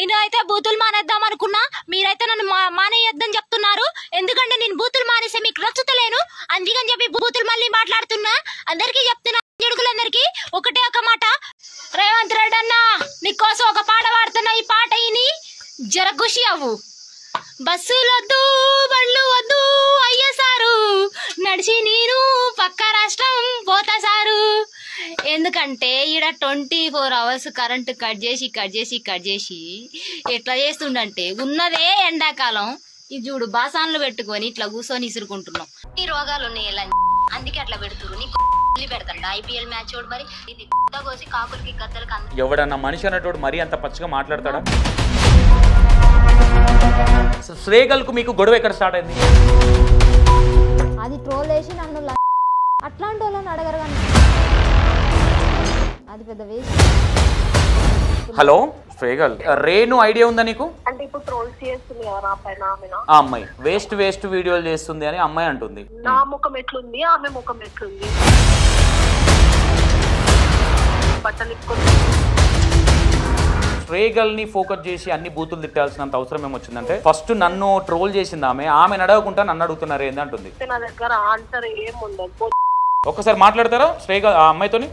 నేను అయితే బూతులు మానేద్దాం అనుకున్నా, మీరైతే నన్ను మానేయొద్దని చెప్తున్నారు. ఎందుకంటే నేను బూతులు మానేసే మీకు నచ్చుతలేను, అందుకని చెప్పి బూతులు మళ్ళీ మాట్లాడుతున్నా. అందరికీ చెప్తున్నా, జడుకులందరికీ ఒకటే ఒక మాట, రేవంత్ రెడ్డి అన్న నీకోసం ఒక పాట పాడుతున్నా, ఈ పాట ఇని జర ఖుషి అవ్వు. బస్సులొద్దు బండ్లు వద్దు అయ్య సారు, నడిచి నేను పక్క రాష్ట్రం పోతా సారు. ఎందుకంటే ఈడ 24 hours కరెంటు కట్ చేసి ఎట్లా చేస్తుండంటే, ఉన్నదే ఎండాకాలం, ఇది చూడు బాసాన్లు పెట్టుకొని ఇట్లా కూర్చొని ఇసురుకుంటున్నాం. ఈ రోగాలు ఉన్నాయి, అందుకే అట్లా పెడుతురు. నీకు పెడతాడు IPL మ్యాచ్ చూడు, మరి ఇది కోసి కాకులకి గద్దలకి ఎవడన్నా మనిషి అన్నట్టు మరీ అంత పచ్చిగా మాట్లాడతాడా? శ్రేగల్కు మీకు గొడవ ఎక్కడ స్టార్ట్ అయింది? అది ట్రోల్ వేసి నన్ను అట్లాంటి వాళ్ళని అడగరు కానీ అది పెద్ద వేస్ట్. హలో శ్రేగల్, రేణు ఐడియా ఉందా నీకు? అంటే ఇప్పుడు ట్రోల్స్ చేస్తుంది కదా పైన ఆ అమ్మాయి వేస్ట్ వీడియోలు చేస్తుంది అని అమ్మాయి అంటుంది. నా ముఖం ఎట్లుంది, ఆమె ముఖం ఎట్లుంది, బట్టలు శ్రేగల్ ని ఫోకస్ చేసి అన్ని బూతులు తిట్టాల్సినంత అవసరం ఏమొచ్చిందంటే, ఫస్ట్ నన్ను ట్రోల్ చేసింది ఆమె అడగకుండా నన్ను అడుగుతున్నారు ఏంది అంటుంది. నా దగ్గర ఆన్సర్ ఏం ఉండదు. ఒక్కసారి మాట్లాడతారా శ్రేగల్ ఆ అమ్మాయితోని?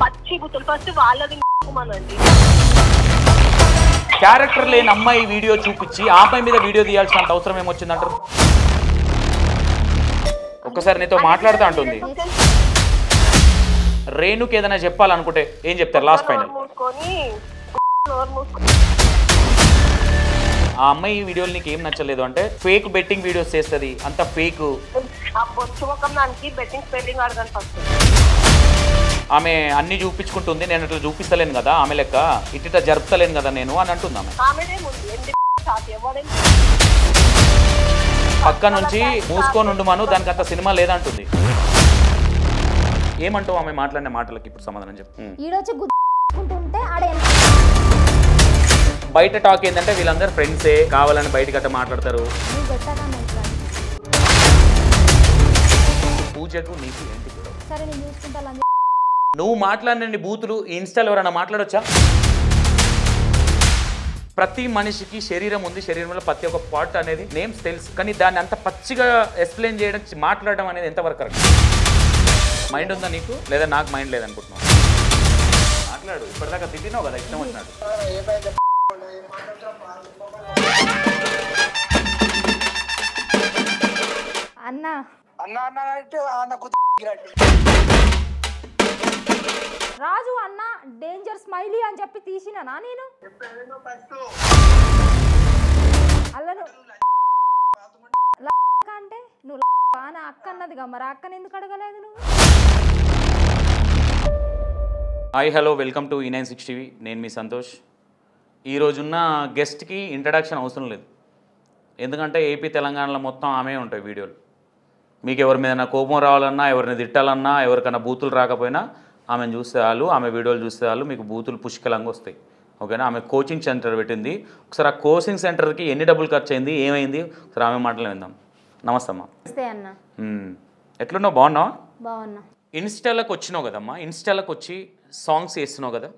పచ్చి బుద్ధులు ఫస్ట్ వాళ్ళది అండి. క్యారెక్టర్ లేని అమ్మాయి వీడియో చూపించి ఆ అమ్మాయి మీద వీడియో తీయాల్సినంత అవసరం ఏమొచ్చిందంటారు? ఒక్కసారి నీతో మాట్లాడుతూ అంటుంది. రేణుకి ఏదైనా చెప్పాలనుకుంటే ఏం చెప్తారు లాస్ట్ ఫైనల్? ఆ అమ్మాయి వీడియోలు నీకు ఏం నచ్చలేదు అంటే, ఫేక్ బెట్టింగ్ వీడియోస్ చేస్తుంది, అంత ఫేక్. ఆమె అన్ని చూపించుకుంటుంది, నేను అట్లా చూపిస్తలేను కదా, ఆమె లెక్క ఇట్లా జరుపుతలేను కదా నేను అని అంటుంది ఆమె. పక్క నుంచి మూసుకొని ఉండమను, దానికి అంత సినిమా లేదంటుంది. ఏమంటావు ఆమె మాట్లాడిన మాటలకి ఇప్పుడు సమాధానం చెప్పు. బయట టాక్ ఏంటంటే వీళ్ళందరూ ఫ్రెండ్సే, కావాలని బయట గట్ట మాట్లాడతారు. పూజకు నీకు ఏంటి? నువ్వు మాట్లాడిన బూతులు ఇన్స్టాలో ఎవరైనా మాట్లాడొచ్చా? ప్రతి మనిషికి శరీరం ఉంది, శరీరంలో ప్రతి ఒక్క పార్ట్ అనేది నేమ్స్ తెలుసు, కానీ దాన్ని అంత పచ్చిగా ఎక్స్ప్లెయిన్ చేయడం, మాట్లాడడం అనేది ఎంతవరకు కరెక్ట్? మైండ్ ఉందా నీకు, లేదా నాకు మైండ్ లేదనుకుంటున్నావు? మాట్లాడు, ఇప్పటిదాకా తిట్టినావు కదా, ఇష్టం వచ్చినాడు. అన్నా రాజు అన్న డేంజర్ స్మైలీ అని చెప్పి తీసినా నేను అల్లను అంటే నువ్వు నా అక్క అన్నదిగా, మరి అక్కని ఎందుకు అడగలేదు నువ్వు? Hi hello, welcome to E96 TV. నేను మీ సంతోష్. ఈరోజున్న గెస్ట్కి ఇంట్రడక్షన్ అవసరం లేదు, ఎందుకంటే ఏపీ తెలంగాణలో మొత్తం ఆమె ఉంటాయి వీడియోలు. మీకు ఎవరి మీద కోపం రావాలన్నా, ఎవరిని తిట్టాలన్నా, ఎవరికైనా బూతులు రాకపోయినా ఆమెను చూస్తే వాళ్ళు, ఆమె వీడియోలు చూస్తే వాళ్ళు మీకు బూతులు పుష్కలంగా వస్తాయి. ఓకేనా? ఆమె కోచింగ్ సెంటర్ పెట్టింది. ఒకసారి ఆ కోచింగ్ సెంటర్కి ఎన్ని డబ్బులు ఖర్చు అయింది, ఏమైంది, ఒకసారి ఆమె మాటలు విందాం. నమస్తే అమ్మా. అన్న ఎట్లున్నావు? బాగున్నావా? బాగున్నా. ఇన్స్టాలకు వచ్చినావు కదమ్మా, ఇన్స్టాలకు వచ్చి సాంగ్స్ చేస్తున్నావు కదా,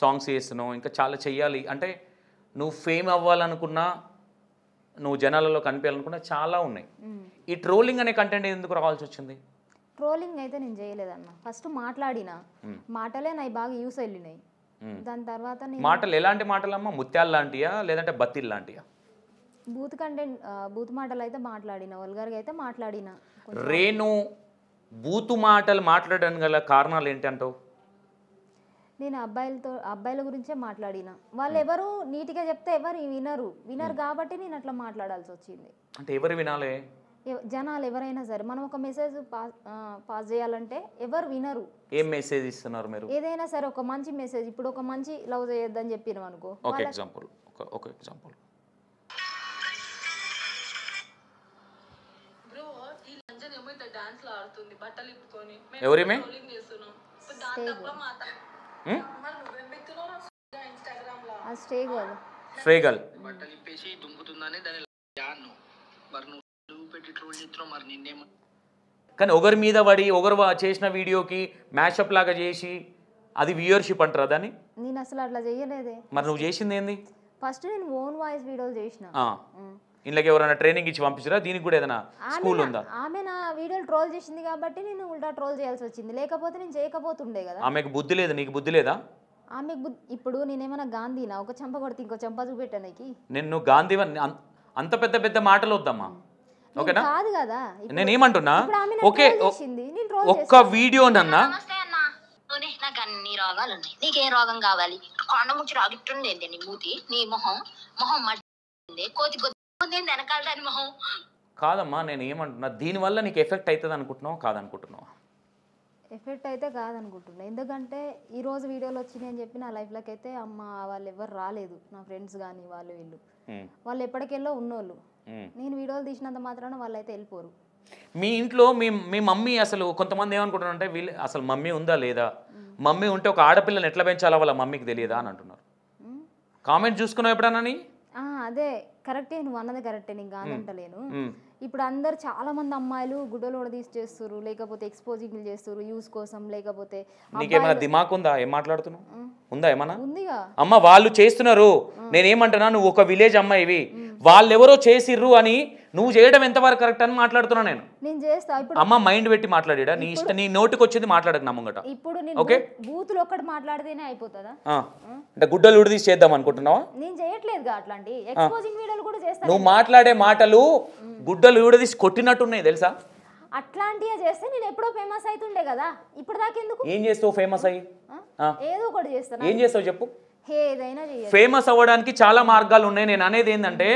సాంగ్స్ చేస్తున్నావు, ఇంకా చాలా చెయ్యాలి అంటే, నువ్వు ఫేమ్ అవ్వాలనుకున్నా, నువ్వు జనాలలో కనిపించాలనుకున్నా చాలా ఉన్నాయి. ఈ ట్రోలింగ్ అనే కంటెంట్ ఎందుకు రావాల్సి వచ్చింది? ట్రోలింగ్ అయితే నేను చేయలేదన్న, ఫస్ట్ మాట్లాడినా మాటలే నాకు బాగా యూస్ వెళ్ళినాయి. దాని తర్వాత మాటలు ఎలాంటి మాటలమ్మా? ముత్యాలు లాంటియా లేదంటే బత్తిల్ లాంటియా? బూత్ కంటెంట్, బూత్ మాటలు అయితే మాట్లాడినా, వల్గర్గా అయితే మాట్లాడినా. రేణు బూతు మాటలు మాట్లాడడం గల కారణాలు ఏంటి అంటావు? నేను అబ్బాయిల గురించే మాట్లాడినా. వాళ్ళు ఎవరు నీట్గా చెప్తే ఎవరు వినరు కాబట్టి నేను అట్లా మాట్లాడాల్సి వచ్చింది. అంటే ఎవరు వినాలి? జనాలు ఎవరైనా సరే, మనం ఒక మెసేజ్ పాస్ చేయాలంటే ఎవరు వినరు. ఏం మెసేజ్ ఇస్తున్నారు మీరు? ఏదైనా సరే ఒక మంచి మెసేజ్, ఇప్పుడు ఒక మంచి లవ్ చేయొద్దని చెప్పినాం అనుకో. ఒక ఎగ్జాంపుల్ ఎవరిమే? శ్రేగల్ కానీ ఒకరి మీద పడి ఒకరు చేసిన వీడియోకి మ్యాషప్ లాగా చేసి అది వ్యూయర్షిప్ అంటారా దాన్ని? నేను అసలు అట్లా చేయలేదే. మరి నువ్వు చేసింది ఏంది? ఫస్ట్ నేను ఓన్ వాయిస్ వీడియోలు చేసిన. ఇంట్లోకి ఎవరైనా ట్రైనింగ్ ఇచ్చి పంపించారా? దీనికి కూడా ఏదైనా స్కూల్ ఉందా? ఆమె నా వీడియోలు ట్రోల్ చేసింది కాబట్టి నేను ఉల్టా ట్రోల్ చేయాల్సి వచ్చింది, లేకపోతే నేను చేయకపోతుండే కదా. ఆమెకు బుద్ధి లేదు, నీకు బుద్ధి లేదా? ఆమెకు ఇప్పుడు నేనేమన్నా గాంధీనా ఒక చెంప కొడితే ఇంకో చెంప చూపెట్టానికి? నేను గాంధీ అంత పెద్ద పెద్ద మాటలు వద్దమ్మా, ఓకేనా? కాదు కదా, నేనేమంటున్నా, ఓకే ఒక్క వీడియో నన్నా నాకు అన్ని రోగాలు ఉన్నాయి, నీకేం రోగం కావాలి? కొండ ముచ్చి రాగిట్టుండేది నీ మూతి, నీ మొహం మొహం మట్టి కోతి కొద్ది వెనకాల దాని మొహం. కాదమ్మా, నేను ఏమంటున్నా, దీనివల్ల నీకు ఎఫెక్ట్ అవుతుంది అనుకుంటున్నావు కాదనుకుంటున్నావు? ఎఫెక్ట్ అయితే కాదనుకుంటున్నా, ఎందుకంటే ఈరోజు వీడియోలు వచ్చినాయి అని చెప్పి నా లైఫ్లోకి అయితే అమ్మ వాళ్ళు ఎవరు రాలేదు, నా ఫ్రెండ్స్ కానీ వాళ్ళు వీళ్ళు వాళ్ళు ఎప్పటికెళ్ళో ఉన్నోళ్ళు. నేను వీడియోలు తీసినంత మాత్రాన వాళ్ళు అయితే వెళ్ళిపోరు. మీ ఇంట్లో మీ మమ్మీ అసలు కొంతమంది ఏమనుకుంటున్నారు అంటే వీళ్ళు అసలు మమ్మీ ఉందా లేదా, మమ్మీ ఉంటే ఒక ఆడపిల్లని ఎట్లా పెంచాలా వాళ్ళ మమ్మీకి తెలియదా అని అంటున్నారు. కామెంట్ చూసుకున్నావు ఎప్పుడన్నా? అదే కరెక్టే, నువ్వు అన్నది కరెక్టే, నీకు కాదంటలేను. ఇప్పుడు అందరు చాలా మంది అమ్మాయిలు గుడ్డలు తీసి చేస్తారు, లేకపోతే ఎక్స్పోజింగ్ చేస్తారు యూస్ కోసం, లేకపోతే నీకేమైనా దిమాగ్ ఉందా? ఏం మాట్లాడుతున్నావు? ఉందా ఏమన్నా? ఉందిగా అమ్మ, వాళ్ళు చేస్తున్నారు. నేనేమంటున్నా, నువ్వు ఒక విలేజ్ అమ్మాయివి, వాళ్ళెవరో చేసిర్రు అని నువ్వు చేయడం ఎంతవరకు కరెక్ట్ అని మాట్లాడుతున్నా నేను. చేస్తా ఇప్పుడు. అమ్మ మైండ్ పెట్టి మాట్లాడా, నీ ఇష్టం, నీ నోటికి వచ్చేది మాట్లాడక నా ముంగట. ఇప్పుడు ఓకే, బూతులు ఒక్కటి మాట్లాడితేనే అయిపోతుందా? అంటే గుడ్డలు ఉడిదీసి చేద్దాం అనుకుంటున్నావా? నేను చేయట్లేదుగా అట్లాంటి ఎక్స్పోజింగ్ వీడియోలు కూడా చేస్తా. నువ్వు మాట్లాడే మాటలు గుడ్డలు ఉడిదీసి కొట్టినట్టున్నాయి తెలుసా? అట్లాంటివే చేస్తే నేను ఎప్పుడో ఫేమస్ అవుతుండే కదా, ఇప్పుడు దాకా ఎందుకు? ఏం చేస్తావు ఫేమస్ అయ్యి? ఏదో ఒకటి చేస్తాను. ఏం చేస్తావు చెప్పు? ఏదైనా చేయాలి. ఫేమస్ అవ్వడానికి చాలా మార్గాలు ఉన్నాయి. నేను అనేది ఏంటంటే,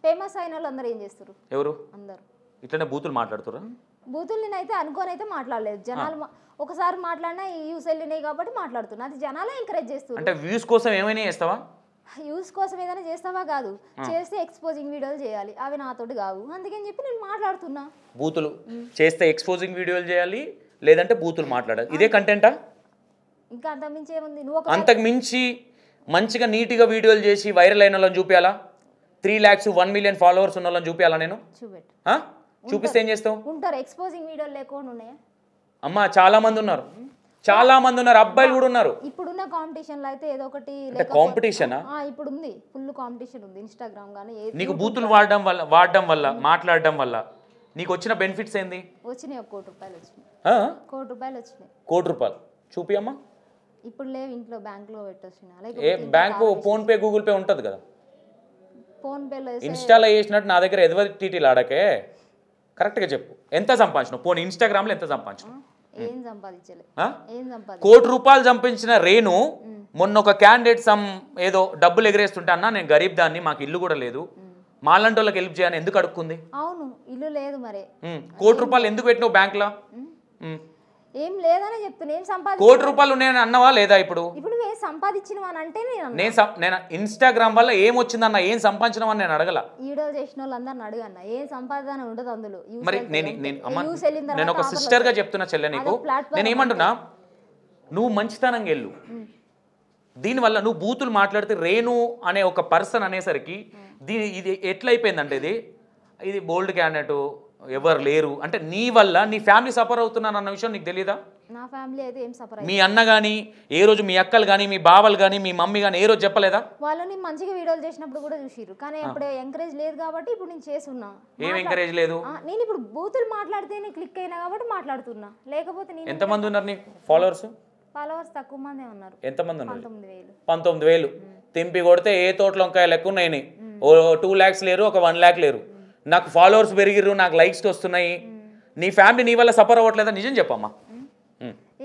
ఫేమస్ అయిన వాళ్ళు అందరూ ఏం చేస్తారు? ఎవరు? అందరు ఇట్లనే బూతులు మాట్లాడుతురా? బూతులు నేనైతే అనుకోనైతే మాట్లాడలేదు. జనాలు ఒకసారి మాట్లాడినా ఈ వ్యూస్ వెళ్ళినాయి కాబట్టి మాట్లాడుతున్నా, అది జనాలే ఎంకరేజ్ చేస్తారు. అంటే వ్యూస్ కోసం ఏమైనా చేస్తావా? యూస్ కోసం ఏదైనా చేస్తావా? కాదు, చేస్తే ఎక్స్పోజింగ్ వీడియోలు చేయాలి, అవి నాతోటి కావు, అందుకని చెప్పి నేను మాట్లాడుతున్నా. బూతులు చేస్తే ఎక్స్పోజింగ్ వీడియోలు చేయాలి, లేదంటే బూతులు మాట్లాడాలి, ఇదే కంటెంటా? ఇంకా అంతకు మించి ఏముంది? నువ్వు అంతకు మించి మంచిగా నీట్గా వీడియోలు చేసి వైరల్ అయిన వాళ్ళని చూపించాలా? 3 lakhs 1 million ఫాలోవర్స్ ఉన్న వాళ్ళని చూపించాలా నేను? చూపిస్తే ఏం చేస్తావు? ఉంటారు ఎక్స్పోజింగ్ వీడియోలు లేకుండా ఉన్నాయా? అమ్మ, చాలా మంది ఉన్నారు, చాలా మంది ఉన్నారు, అబ్బాయిలు కూడా ఉన్నారు. ఇప్పుడున్న కాంపిటీషన్ లో అయితే ఏదో ఒకటి కాంపిటీషనా? ఇప్పుడు ఉంది, ఫుల్ కాంపిటీషన్ ఉంది. ఇన్స్టాగ్రామ్ గానీ నీకు బూతులు వాడడం వల్ల మాట్లాడడం వల్ల నీకు వచ్చిన బెనిఫిట్స్ ఏంది? వచ్చినాయి, 1 కోటి రూపాయలు వచ్చినాయి. 1 కోటి రూపాయలు వచ్చినాయి. 1 కోటి రూపాయలు చూపి అమ్మా. ఇప్పుడు లేవు, ఇంట్లో బ్యాంక్ లో పెట్టొచ్చిన. ఏ bank? PhonePe, Google pay ఉంటది కదా. ఫోన్ పేలో ఇన్స్టాలో చేసినట్టు నా దగ్గర ఎదవరి టీటీలు ఆడకే. కరెక్ట్గా చెప్పు, ఎంత సంపాదించినావు? పోనీ ఇన్స్టాగ్రామ్లో ఎంత సంపాదించినావు? ఏం సంపాదించలే. 1 కోటి రూపాయలు సంపాదించిన రేణు మొన్న ఒక క్యాండిడేట్ ఏదో డబ్బులు ఎగరేస్తుంటే అన్నా నేను గరీబ్ దాన్ని, మాకు ఇల్లు కూడా లేదు, మాలాంటి వాళ్ళకి హెల్ప్ చేయని ఎందుకు అడుక్కుంది? అవును, ఇల్లు లేదు మరి. 1 కోటి రూపాయలు ఎందుకు పెట్టినావు బ్యాంక్లో? ఏం లేదని చెప్తున్నా. ఏం 1 కోటి రూపాయలు ఉన్నాయని అన్నవా లేదా? ఇప్పుడు నువ్వు ఏం సంపాదించినవని అంటే నేను ఇన్స్టాగ్రామ్ వల్ల ఏం వచ్చిందన్న, ఏం సంపాదించినవని నేను అడగల. వీడియో చేసిన వాళ్ళందరిని అడగన్న, ఏం సంపాదన ఉండదు అందులో. మరి నేను ఒక సిస్టర్గా చెప్తున్నా చెల్లె నీకు, నేను ఏమంటున్నా, నువ్వు మంచితనంగా వెళ్ళు. దీనివల్ల నువ్వు బూతులు మాట్లాడితే రేణు అనే ఒక పర్సన్ అనేసరికి ఇది ఎట్లయిపోయిందంటే, ఇది బోల్డ్ క్యాండిడేట్, ఎవరు లేరు అంటే నీ వల్ల నీ ఫ్యామిలీ సఫర్ అవుతున్నాను అన్న విషయం నీకు తెలియదా? నా ఫ్యామిలీ అయితే ఏం సఫర్ మీ అన్న కానీ ఏ రోజు, మీ అక్కలు కానీ, మీ బావలు కానీ, మీ మమ్మీ కానీ ఏ రోజు చెప్పలేదా? వాళ్ళని మంచిగా వీడియోలు చేసినప్పుడు కూడా చూసిర్రు, కానీ అప్పుడు ఎంకరేజ్ లేదు కాబట్టి ఇప్పుడు నేను చేస్తున్నా. ఏం ఎంకరేజ్ లేదు? నేను ఇప్పుడు బూతులు మాట్లాడితేనే క్లిక్ అయినా కాబట్టి మాట్లాడుతున్నా, లేకపోతే నేను. ఎంతమంది ఉన్నారు నీకు ఫాలోవర్స్? ఫాలోవర్స్ తక్కువ మందే ఉన్నారు. ఎంతమంది ఉన్నారు? 19,000. 19,000 తింపి కొడితే ఏ తోటలో వంకాయ లెక్క ఉన్నాయి. ఓ 2 lakhs లేరు, ఒక 1 lakh లేరు. నాకు ఫాలోవర్స్ పెరిగిర్రు, నాకు లైక్స్ వస్తున్నాయి. నీ ఫ్యామిలీ నీ వల్ల సఫర్ అవ్వట్లేదా? నిజం చెప్పమ్మా.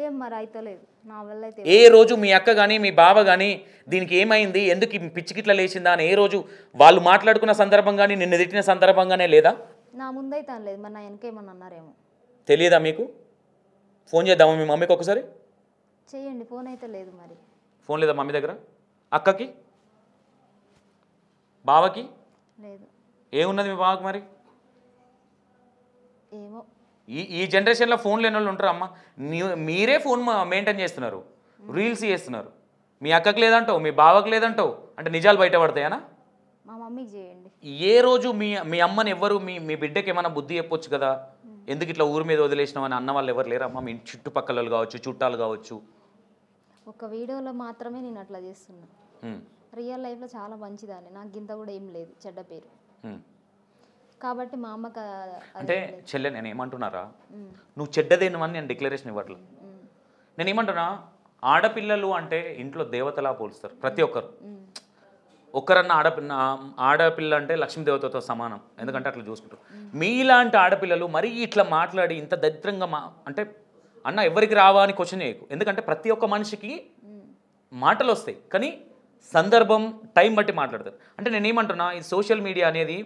ఏం మరి అయితే లేదు నా వల్ల అయితే. ఏ రోజు మీ అక్క కానీ మీ బావ కానీ దీనికి ఏమైంది, ఎందుకు పిచ్చికిట్లా లేచిందా అని ఏ రోజు వాళ్ళు మాట్లాడుకున్న సందర్భం కానీ, నిన్ను తిట్టిన సందర్భంగానే లేదా? నా ముందైతే అనలేదు, మరి నా వెనకేమన్నా అన్నారేమో. తెలియదా మీకు? ఫోన్ చేద్దామా మీ మమ్మీకి ఒకసారి? చెయ్యండి, ఫోన్ అయితే లేదు. మరి ఫోన్ లేదా మమ్మీ దగ్గర? అక్కకి, బావకి లేదు. ఏమున్నది మీ బావకి మరి? ఏమో. ఈ జనరేషన్లో ఫోన్ లేని వాళ్ళు ఉంటారు అమ్మ. మీరే ఫోన్ మెయింటైన్ చేస్తున్నారు, రీల్స్ చేస్తున్నారు. మీ అక్కకి లేదంటావు, మీ బావకి లేదంటావు, అంటే నిజాలు బయటపడతాయనా? మా మమ్మీకి చేయండి. ఏ రోజు మీ అమ్మని ఎవరు మీ బిడ్డకి ఏమైనా బుద్ధి చెప్పొచ్చు కదా, ఎందుకు ఇట్లా ఊరి మీద వదిలేసినామని అన్న వాళ్ళు ఎవరు లేరమ్మా? మీ చుట్టుపక్కల కావచ్చు, చుట్టాలు కావచ్చు. ఒక వీడియోలో మాత్రమే నేను అట్లా చేస్తున్నా. రియల్ లైఫ్లో చాలా మంచిదాన్ని, నాకు ఇంత కూడా ఏం లేదు చెడ్డ పేరు. కాబట్టి మా అమ్మకి అంటే చెల్లె నేను ఏమంటున్నారా, నువ్వు చెడ్డదేనమని నేను డిక్లరేషన్ ఇవ్వట్లేదు. నేను ఏమంటున్నా, ఆడపిల్లలు అంటే ఇంట్లో దేవతలా పోలుస్తారు ప్రతి ఒక్కరు. ఒక్కరన్నా ఆడపిల్ల అంటే లక్ష్మీదేవతతో సమానం, ఎందుకంటే అట్లా చూసుకుంటారు. మీలాంటి ఆడపిల్లలు మరీ ఇట్లా మాట్లాడి ఇంత దరిద్రంగా అంటే అన్న ఎవరికి రావా అని క్వశ్చన్ చేయకు. ఎందుకంటే ప్రతి ఒక్క మనిషికి మాటలు వస్తాయి, కానీ సందర్భం టైం బట్టి మాట్లాడతారు. అంటే నేనేమంటున్నా, ఈ సోషల్ మీడియా అనేది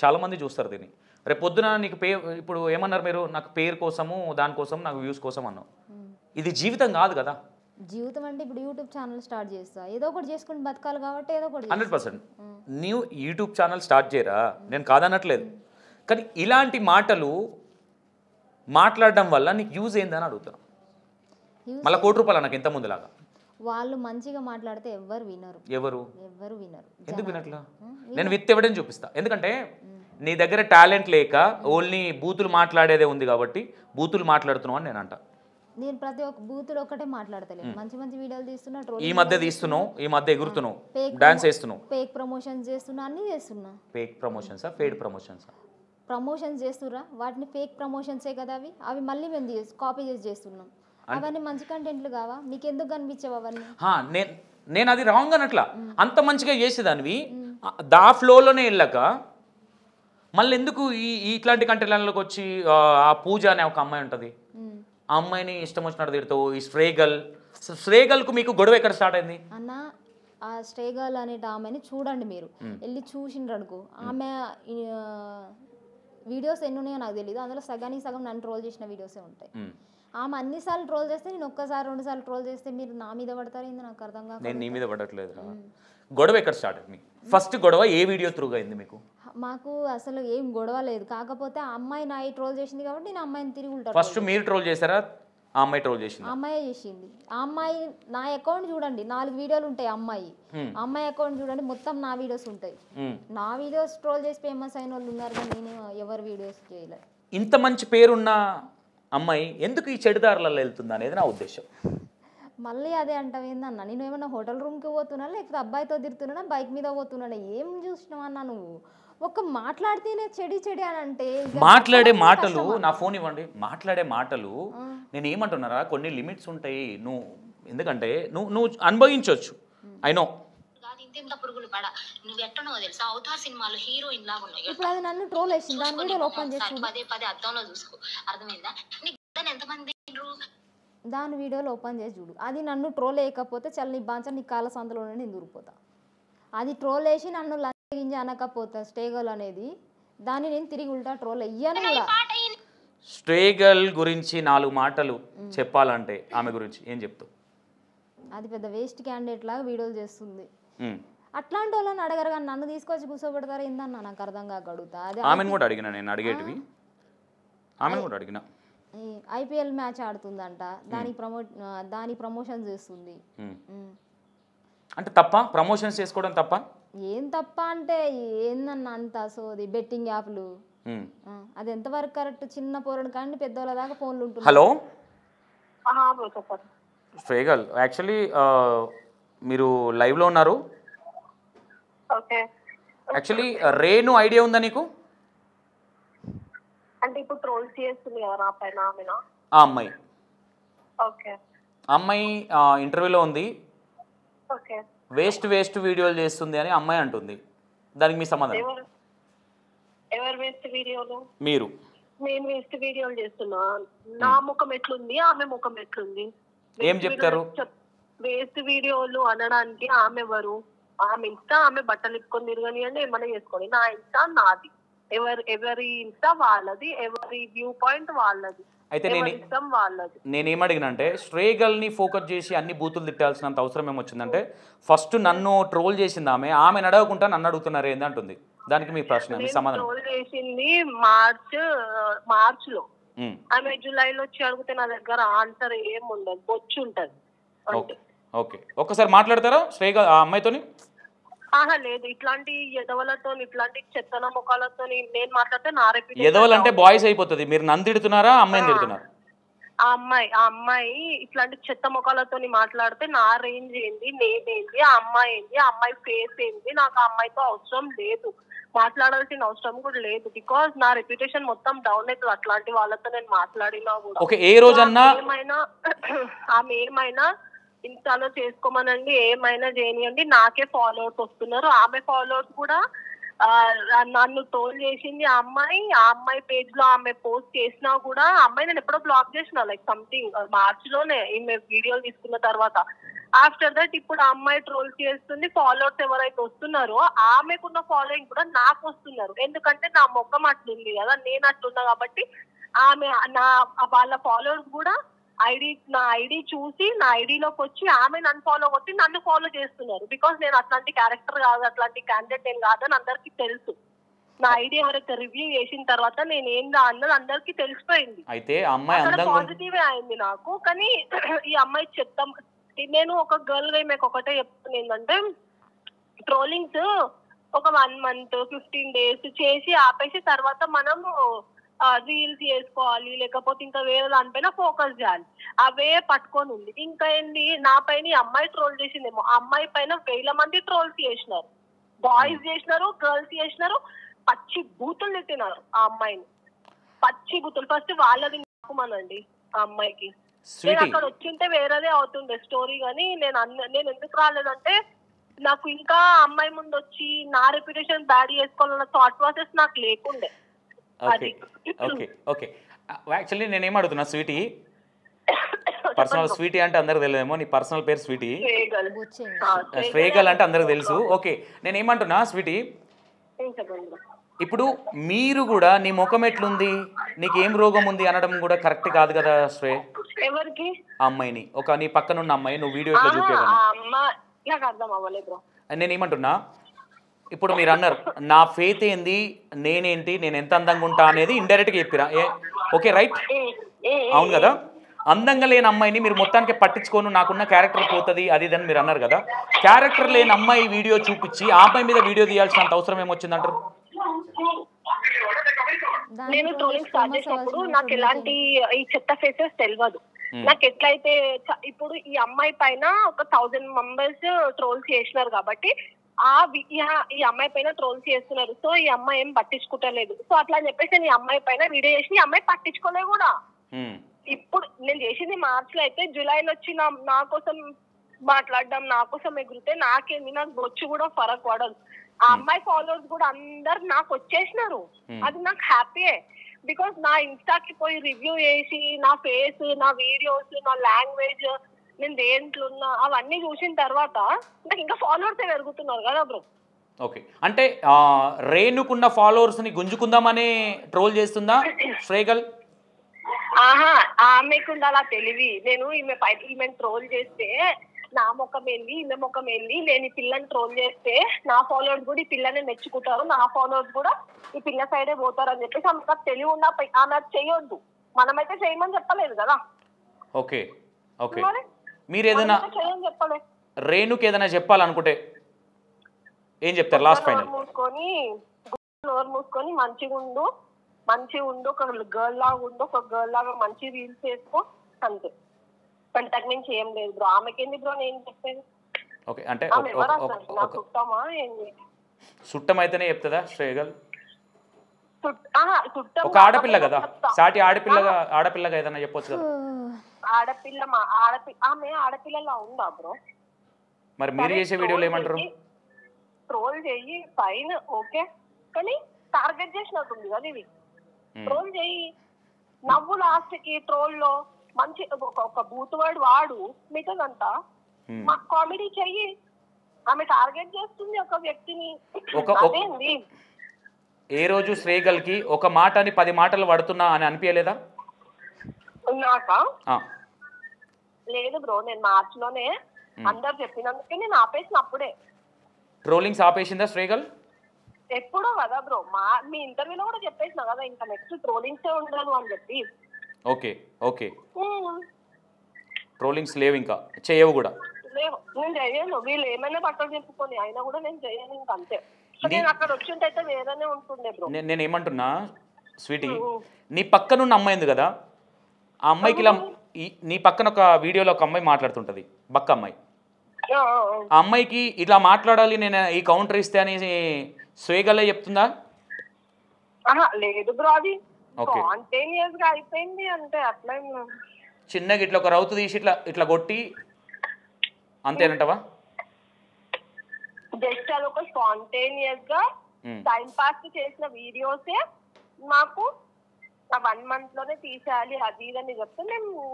చాలామంది చూస్తారు దీన్ని. రేపు పొద్దున నీకు ఇప్పుడు ఏమన్నారు మీరు, నాకు పేరు కోసము దానికోసం నాకు వ్యూస్ కోసం అన్నావు. ఇది జీవితం కాదు కదా. జీవితం అంటే ఇప్పుడు యూట్యూబ్ ఛానల్ స్టార్ట్ చేస్తా, ఏదో ఒకటి చేసుకుని బతకాలి కాబట్టి ఏదో ఒకటి 100%. నీవు యూట్యూబ్ ఛానల్ స్టార్ట్ చేయరా, నేను కాదనట్లేదు. కానీ ఇలాంటి మాటలు మాట్లాడడం వల్ల నీకు యూజ్ ఏందని అడుగుతాను. మళ్ళీ ₹1,00,00,000 నాకు ఇంత ముందులాగా. వాళ్ళు మంచిగా మాట్లాడితే ఎవరు వినరు. ఎవరు వినరు. ఎందుకు వినట్లా? నేను విత్ ఎవిడెన్స్ చూపిస్తా. ఎందుకంటే నీ దగ్గర టాలెంట్ లేక ఓన్లీ బూతులు మాట్లాడేదే ఉంది కాబట్టి బూతులు మాట్లాడుతున్నావు అని నేను అంట. నేను ప్రతి ఒక్క బూతులు ఒక్కటే మాట్లాడతలేదు, మంచి మంచి వీడియోలు తీస్తున్నా, ఈ మధ్య తీస్తున్నావు, ఈ మధ్య ఎగురుతున్నావు, డాన్స్ చేస్తున్నావు, ఫేక్ ప్రమోషన్స్ చేస్తున్నా, అన్ని చేస్తున్నా. ఫేక్ ప్రమోషన్సా ఫేడ్ ప్రమోషన్సా? ప్రమోషన్స్ చేస్తురా, వాటిని ఫేక్ ప్రమోషన్సే కదా అవి మళ్ళీ మేము కాపీ చేస్తున్నాం. అవన్నీ మంచి కంటెంట్లు కావా? మీకు ఎందుకు కనిపించవు అవన్నీ? నేను అది రాంగ్ అనట్లా, అంత మంచిగా చేసేదానివి దా ఫ్లోలోనే వెళ్ళాక మళ్ళీ ఎందుకు ఇట్లాంటి కంటెంట్లలోకి వచ్చి ఆ పూజ అనే ఒక అమ్మాయి ఉంటుంది, ఆ అమ్మాయిని ఇష్టం వచ్చినట్టు తిడతావు. ఈ స్ట్రేగల్కు మీకు గొడవ ఎక్కడ స్టార్ట్ అయింది అన్న? ఆ స్ట్రేగల్ అనే ఆమెని చూడండి, మీరు వెళ్ళి చూసిండ్రు అనుకో, ఆమె వీడియోస్ ఎన్ని ఉన్నాయో నాకు తెలియదు, అందులో సగానికి సగం నన్ను ట్రోల్ చేసిన వీడియోసే ఉంటాయి. ఆమె అన్నిసార్లు ట్రోల్ చేస్తే నేను ఒక్కసారి 2 సార్లు ట్రోల్ చేస్తే మీరు నా మీద పడతారు ఏంది నాకు అర్థం కాదు. నేను నీ మీద పడట్లేదు. గొడవ ఎక్కడ స్టార్ట్ అయింది? ఫస్ట్ గొడవ ఏ వీడియో త్రూగా అయింది మీకు? మాకు అసలు ఏం గొడవ లేదు, కాకపోతే ఆ అమ్మాయి నా ట్రోల్ చేసింది కాబట్టి నేను అమ్మాయిని తిరిగి ఉంటాను. ఫస్ట్ మీరు ట్రోల్ చేశారా, ఆ అమ్మాయి ట్రోల్ చేసింది? అమ్మాయి చేసింది. ఆ అమ్మాయి నా అకౌంట్ చూడండి, 4 వీడియోలు ఉంటాయి. అమ్మాయి అకౌంట్ చూడండి, మొత్తం నా వీడియోస్ ఉంటాయి. నా వీడియోస్ ట్రోల్ చేసి ఫేమస్ అయిన వాళ్ళు ఉన్నారు, కానీ నేను ఎవరి వీడియోస్ చేయలేదు. ఇంత మంచి పేరున్న అమ్మాయి ఎందుకు ఈ చెడుదారులలో వెళ్తుంది అనేది నా ఉద్దేశం. మళ్ళీ అదే అంటావేందన్న, నేను ఏమన్నా హోటల్ రూమ్కి పోతున్నా, లేకపోతే అబ్బాయితో తిరుగుతున్నా, బైక్ మీద పోతున్నాడా, ఏం చూసినావన్నా నువ్వు? ఒక మాట్లాడితేనే చెడి అని అంటే మాట్లాడే మాటలు, నా ఫోన్ ఇవ్వండి, మాట్లాడే మాటలు నేను ఏమంటున్నారా, కొన్ని లిమిట్స్ ఉంటాయి. నువ్వు ఎందుకంటే నువ్వు అనుభవించవచ్చు, ఐ నో. నువ్వు ఎట్టనో తెలుసా, అవతార్ సినిమాలో హీరోయిన్ లాగా ఉన్నాయి. ఇప్పుడు అది నన్ను ట్రోల్ వేసింది, దాని వీడియోలు ఓపెన్ చేసి పదే అద్దంలో చూసుకో, అర్థమైందా? ఎంతమంది దాని వీడియోలు ఓపెన్ చేసి చూడు. అది నన్ను ట్రోల్ వేయకపోతే చల్ నీ బాంచ నీ కాళ్ళ సందులోనే నేను దూరిపోతా. అది ట్రోల్ వేసి నన్ను లంచ అనకపోతా స్టేగల్ అనేది, దాన్ని నేను తిరిగి ఉల్టా ట్రోల్ అయ్యాను కూడా. స్ట్రేగల్ గురించి 4 మాటలు చెప్పాలంటే ఆమె గురించి ఏం చెప్తావు? అది పెద్ద వేస్ట్ క్యాండిడేట్ లాగా వీడియోలు చేస్తుంది. అట్లాంటి వాళ్ళని అడగరు, కానీ నన్ను తీసుకొచ్చి కూర్చోబెడతారు ఏందన్నా నాకు అర్థం కాక అడుగుతా. అదే ఆమెను కూడా అడిగినా, నేను అడిగేటివి ఆమెను కూడా అడిగినా. IPL మ్యాచ్ ఆడుతుందంట, దాని ప్రమోషన్ చేస్తుంది. అంటే తప్ప ప్రమోషన్స్ చేసుకోవడం తప్ప? ఏం తప్ప అంటే ఏందన్న అంత సోది బెట్టింగ్ యాప్లు, అది ఎంతవరకు కరెక్ట్? చిన్న పోరడు కానీ పెద్దవాళ్ళ దాకా ఫోన్లు ఉంటుంది. హలో స్ట్రేగల్, యాక్చువల్లీ మీరు లైవ్లో ఉన్నారు. యాక్చువల్లీ రేణు ఐడియా ఉందా నీకు? అంటే ఇప్పుడు ట్రోల్ చేస్తుంది కదా నా పైన ఆమెనా? ఆ అమ్మాయి. ఓకే. అమ్మాయి ఇంటర్వ్యూలో ఉంది, ఓకే, వేస్ట్ వీడియోలు చేస్తుంది అని అమ్మాయి అంటుంది. దానికి మీ సమాధానం? ఎవరు వేస్ట్ వీడియోలు? మీరు. నేను వేస్ట్ వీడియోలు చేస్తున్నా? నా ముఖం ఎట్లుంది, ఆమె ముఖం ఎట్లుంది? ఏం చెప్తారు? వేస్ట్ వీడియోలు అనడానికి ఆమె ఎవరు? ఆమె ఇన్స్టా, ఆమె బట్టలు ఇప్పుకొని తిరగనియండి, ఏమైనా చేసుకొని. నా ఇన్స్టా నాది, ఎవరి ఇన్స్టా వాళ్ళది, ఎవరి వ్యూ పాయింట్ వాళ్ళది. అయితే నేనేమడిగినా అంటే, స్ట్రేగల్ని ఫోకస్ చేసి అన్ని బూతులు తిట్టాల్సినంత అవసరం ఏమొచ్చిందంటే, ఫస్ట్ నన్ను ట్రోల్ చేసింది ఆమెను అడగకుండా నన్ను అడుగుతున్నారు ఏంది అంటుంది. దానికి మీ ప్రశ్న, మీ సమాధానం? ట్రోల్ చేసింది మార్చ్ లో, ఆమె జూలైలో వచ్చి అడిగితే నా దగ్గర ఆన్సర్ ఏం ఉండదు, బొచ్చు ఉంటది. ఓకే, ఒక్కసారి మాట్లాడతారా స్ట్రేగల్ ఆ అమ్మాయితోని? లేదు, ఇట్లాంటి ఎదవలతో, ఇట్లాంటి చెత్తన ముఖాలతో నేను మాట్లాడితే నా రెప్యుటేషన్. ఎదవలంటే బాయ్స్ అయిపోతుంది. మీరు నన్ను తిడుతున్నారా, అమ్మాయిని తిడుతున్నారు? ఆ అమ్మాయి ఇట్లాంటి చెత్త ముఖాలతో మాట్లాడితే నా రేంజ్ ఏంది, నేనేంది, ఆ అమ్మాయి ఏంది, ఆ అమ్మాయి ఫేస్ ఏంది, నాకు ఆ అమ్మాయితో అవసరం లేదు, మాట్లాడాల్సిన అవసరం కూడా లేదు. బికాస్ నా రెప్యుటేషన్ మొత్తం డౌన్ అవుతుంది అట్లాంటి వాళ్ళతో నేను మాట్లాడినా కూడా. ఓకే, ఏ రోజన్నా ఆమె ఏమైనా ఇన్స్టాలో చేసుకోమనండి, ఏమైనా చేయనియండి, నాకే ఫాలోవర్స్ వస్తున్నారు. ఆమె ఫాలోవర్స్ కూడా నన్ను ట్రోల్ చేసింది ఆ అమ్మాయి పేజ్ లో ఆమె పోస్ట్ చేసినా కూడా ఆ అమ్మాయి నేను ఎప్పుడో బ్లాక్ చేసిన, లైక్ సంథింగ్ మార్చ్ లోనే ఈమె వీడియోలు తీసుకున్న తర్వాత. ఆఫ్టర్ దట్ ఇప్పుడు ఆ అమ్మాయి ట్రోల్ చేస్తుంది. ఫాలోవర్స్ ఎవరైతే వస్తున్నారో ఆమెకున్న ఫాలోయింగ్ కూడా నాకు వస్తున్నారు. ఎందుకంటే నా ముఖం అట్లుంది కదా, నేను అట్లున్నా కాబట్టి ఆమె వాళ్ళ ఫాలోవర్స్ కూడా నా ఐడి చూసి నా ఐడిలోకి వచ్చి ఆమె నన్ను ఫాలో కొట్టి నన్ను ఫాలో చేస్తున్నారు. బికాస్ నేను అట్లాంటి క్యారెక్టర్ కాదు, అట్లాంటి క్యాండిడేట్ నేను కాదని అందరికి తెలుసు. నా ఐడి ఎవరైతే రివ్యూ చేసిన తర్వాత నేను ఏందా అన్నది అందరికి తెలిసిపోయింది. అయితే అమ్మాయి పాజిటివే అయింది నాకు. కానీ ఈ అమ్మాయి చెప్తాం, నేను ఒక గర్ల్ గా మీకు ఒకటే చెప్తాను ఏంటంటే, ట్రోలింగ్స్ ఒక 1 month 15 days చేసి ఆపేసి తర్వాత మనము రీల్స్ చేసుకోవాలి, లేకపోతే ఇంకా వేరే దానిపైన ఫోకస్ చేయాలి. అవే పట్టుకొని ఉంది. ఇంకా ఏంది, నా పైన అమ్మాయి ట్రోల్ చేసిందేమో, ఆ అమ్మాయి పైన 1000 మంది ట్రోల్స్ చేసినారు, బాయ్స్ చేసినారు, గర్ల్స్ చేసినారు, పచ్చి బూతులు తిట్టినారు ఆ అమ్మాయిని, పచ్చి బూతులు. ఫస్ట్ వాళ్ళది నాకుమనండి ఆ అమ్మాయికి. నేను అక్కడ వచ్చింటే వేరేదే అవుతుండే స్టోరీ. కానీ నేను ఎందుకు రాలేదంటే, నాకు ఇంకా అమ్మాయి ముందు వచ్చి నా రెప్యుటేషన్ బ్యాడ్ చేసుకోవాలన్న థాట్ ప్రాసెస్ నాకు లేకుండే. ఓకే ఓకే ఓకే యాక్చువల్లీ నేను ఏం అడుగుతున్నా, స్వీటీ పర్సనల్ స్వీటీ అంటే అందరికి తెలియదేమో, నీ పర్సనల్ పేరు స్వీటీ, శ్రేగల్ అంటే అందరికి తెలుసు. ఓకే, నేను ఏమంటున్నా స్వీటీ, ఇప్పుడు మీరు కూడా నీ ముఖం ఎట్లుంది, నీకేం రోగం ఉంది అనడం కూడా కరెక్ట్ కాదు కదా శ్రే. ఎవరికి? ఆ అమ్మాయిని, ఒక నీ పక్కన ఉన్న అమ్మాయి, నువ్వు వీడియో ఎట్లా చూపేవాడిని. నేను ఏమంటున్నా, ఇప్పుడు మీరు అన్నారు నా ఫేత్ ఏంది, నేనేంటి, నేను ఎంత అందంగా ఉంటా అనేది ఇండైరెక్ట్గా చెప్పిరా. ఓకే రైట్, అవును కదా. అందంగా లేని అమ్మాయిని మీరు మొత్తానికి పట్టించుకోను, నాకున్న క్యారెక్టర్ పోతుంది అది ఇదని మీరు అన్నారు కదా. క్యారెక్టర్ లేని అమ్మాయి వీడియో చూపించి ఆ అమ్మాయి మీద వీడియో తీయాల్సినంత అవసరం ఏమొచ్చిందంటారు? నేను ట్రోలింగ్ స్టార్ట్ చేసినప్పుడు నాకు ఎలాంటి ఈ చెత్త ఫేసెస్ తెలియదు. నాకు ఎట్లయితే ఇప్పుడు ఈ అమ్మాయి పైన ఒక 1000 members ట్రోల్స్ చేసినారు కాబట్టి ఈ అమ్మాయి పైన ట్రోల్స్ చేస్తున్నారు. సో ఈ అమ్మాయి ఏం పట్టించుకుంటలేదు. సో అట్లా అని చెప్పేసి ఈ అమ్మాయి పైన వీడియో చేసి ఈ అమ్మాయి పట్టించుకోలే కూడా. ఇప్పుడు నేను చేసింది మార్చ్ లో అయితే, జూలైలో వచ్చి నా కోసం మాట్లాడడం, నా కోసం ఎగురితే నాకేంది, నాకు బొచ్చు కూడా ఫరక్ పడదు. ఆ అమ్మాయి ఫాలోవర్స్ కూడా అందరు నాకు వచ్చేసినారు, అది నాకు హ్యాపీయే. బికాస్ నా ఇన్స్టాకి పోయి రివ్యూ చేసి నా ఫేస్, నా వీడియోస్, నా లాంగ్వేజ్, నేను దేంట్లో ఉన్నా అవన్నీ చూసిన తర్వాత నాకు ఇంకా ఫాలోవర్స్ పెరుగుతున్నారు కదా బ్రో. ఓకే, అంటే రేణుకున్న ఫాలోవర్స్ ని గుంజుకుందామనే ట్రోల్ చేస్తుందా శ్రేగల్? ఆమెకు ఉండాలా తెలివి. నేను ఈమె ట్రోల్ చేస్తే నా ముఖం ఏంది, ఈమె ముఖం ఏంది, నేను ఈ పిల్లని ట్రోల్ చేస్తే నా ఫాలోవర్స్ కూడా ఈ పిల్లని మెచ్చుకుంటారు, నా ఫాలోవర్స్ కూడా ఈ పిల్ల సైడే పోతారు అని చెప్పేసి ఆమెకు తెలివి ఉన్నా ఆమె అది చేయొద్దు. మనమైతే చేయమని చెప్పలేదు కదా. ఓకే ఓకే, మీరు ఏదైనా రేణుకి ఏదైనా చెప్పాలనుకుంటే ఏం చెప్తారు లాస్ట్ ఫైనల్? నోరు మూసుకొని మంచిగా ఉండు, ఒక గర్ల్ లాగా ఉండు, ఒక గర్ల్ లాగా మంచి రీల్స్ చేసుకో, అంతే. అంతకు మించి ఏం లేదు బ్రో. ఆమెకేంది బ్రో నేను చెప్పేది? ఓకే, అంటే చుట్టమా ఏంది? చుట్టం అయితేనే చెప్తుందా శ్రేగల్? చుట్టం ఒక ఆడపిల్ల కదా, సాటి ఆడపిల్లగా ఏదైనా చెప్పొచ్చు కదా. ఆమె ఆడపిల్లలా ఉందా బ్రో? మరి మీరు చేసే వీడియోలు ఏమంటారు? ట్రోల్ చెయ్యి ఫైన్, ఓకే, కానీ టార్గెట్ చేసినట్టుంది కదా ఇది. ట్రోల్ చెయ్యి, నవ్వు లాస్ట్ కి ట్రోల్ లో మంచి ఒక బూత్ వర్డ్ వాడు, మిగతాదంతా కామెడీ చెయ్యి. ఆమె టార్గెట్ చేస్తుంది ఒక వ్యక్తిని. అదేంది ఏ రోజు శ్రేగల్ కి ఒక మాటని 10 మాటలు పడుతున్నా అని అనిపించలేదా? లేదు బ్రో, నేను మార్చ్ లోనే అందరు చెప్పినందుకే నేను ఆపేసిన. అప్పుడే ట్రోలింగ్స్ ఆపేసిందా శ్రేగల్? ఎప్పుడో కదా బ్రో, మీ ఇంటర్వ్యూలో కూడా చెప్పేసిన కదా, ఇంకా నెక్స్ట్ ట్రోలింగ్సే ఉండదు అని చెప్పి. ఓకే ఓకే, ట్రోలింగ్స్ లేవు, ఇంకా చేయవు కూడా? లేవు, నేను చేయను. వీళ్ళు ఏమైనా బట్టలు చెప్పుకొని అయినా కూడా నేను చేయను, ఇంకా అంతే. నేను అక్కడ వచ్చింటే వేరేనే ఉంటుండే బ్రో. నేను ఏమంటున్నా స్వీటీ, నీ పక్కనున్న అమ్మాయింది కదా, ఆ అమ్మాయికి ఇలా నీ పక్కన ఒక వీడియోలో ఒక అమ్మాయి మాట్లాడుతుంటుంది, బక్క అమ్మాయి. ఆ అమ్మాయికి ఇట్లా మాట్లాడాలి, నేను ఈ కౌంటర్ ఇస్తే అని స్వేగలే చెప్తుందా? లేదు బ్రో, అది స్పాంటేనియస్ గా అయిపోయింది అంటే అట్లా చిన్నగా ఇట్లా ఒక రౌతు తీసి ఇట్లా ఇట్లా కొట్టి అంతేనంటవా? జస్ట్ అది ఒక స్పాంటేనియస్ గా టైం పాస్ చేసిన వీడియోసే మాకు 1 month లోనే తీసేయాలి అది ఇదని చెప్తే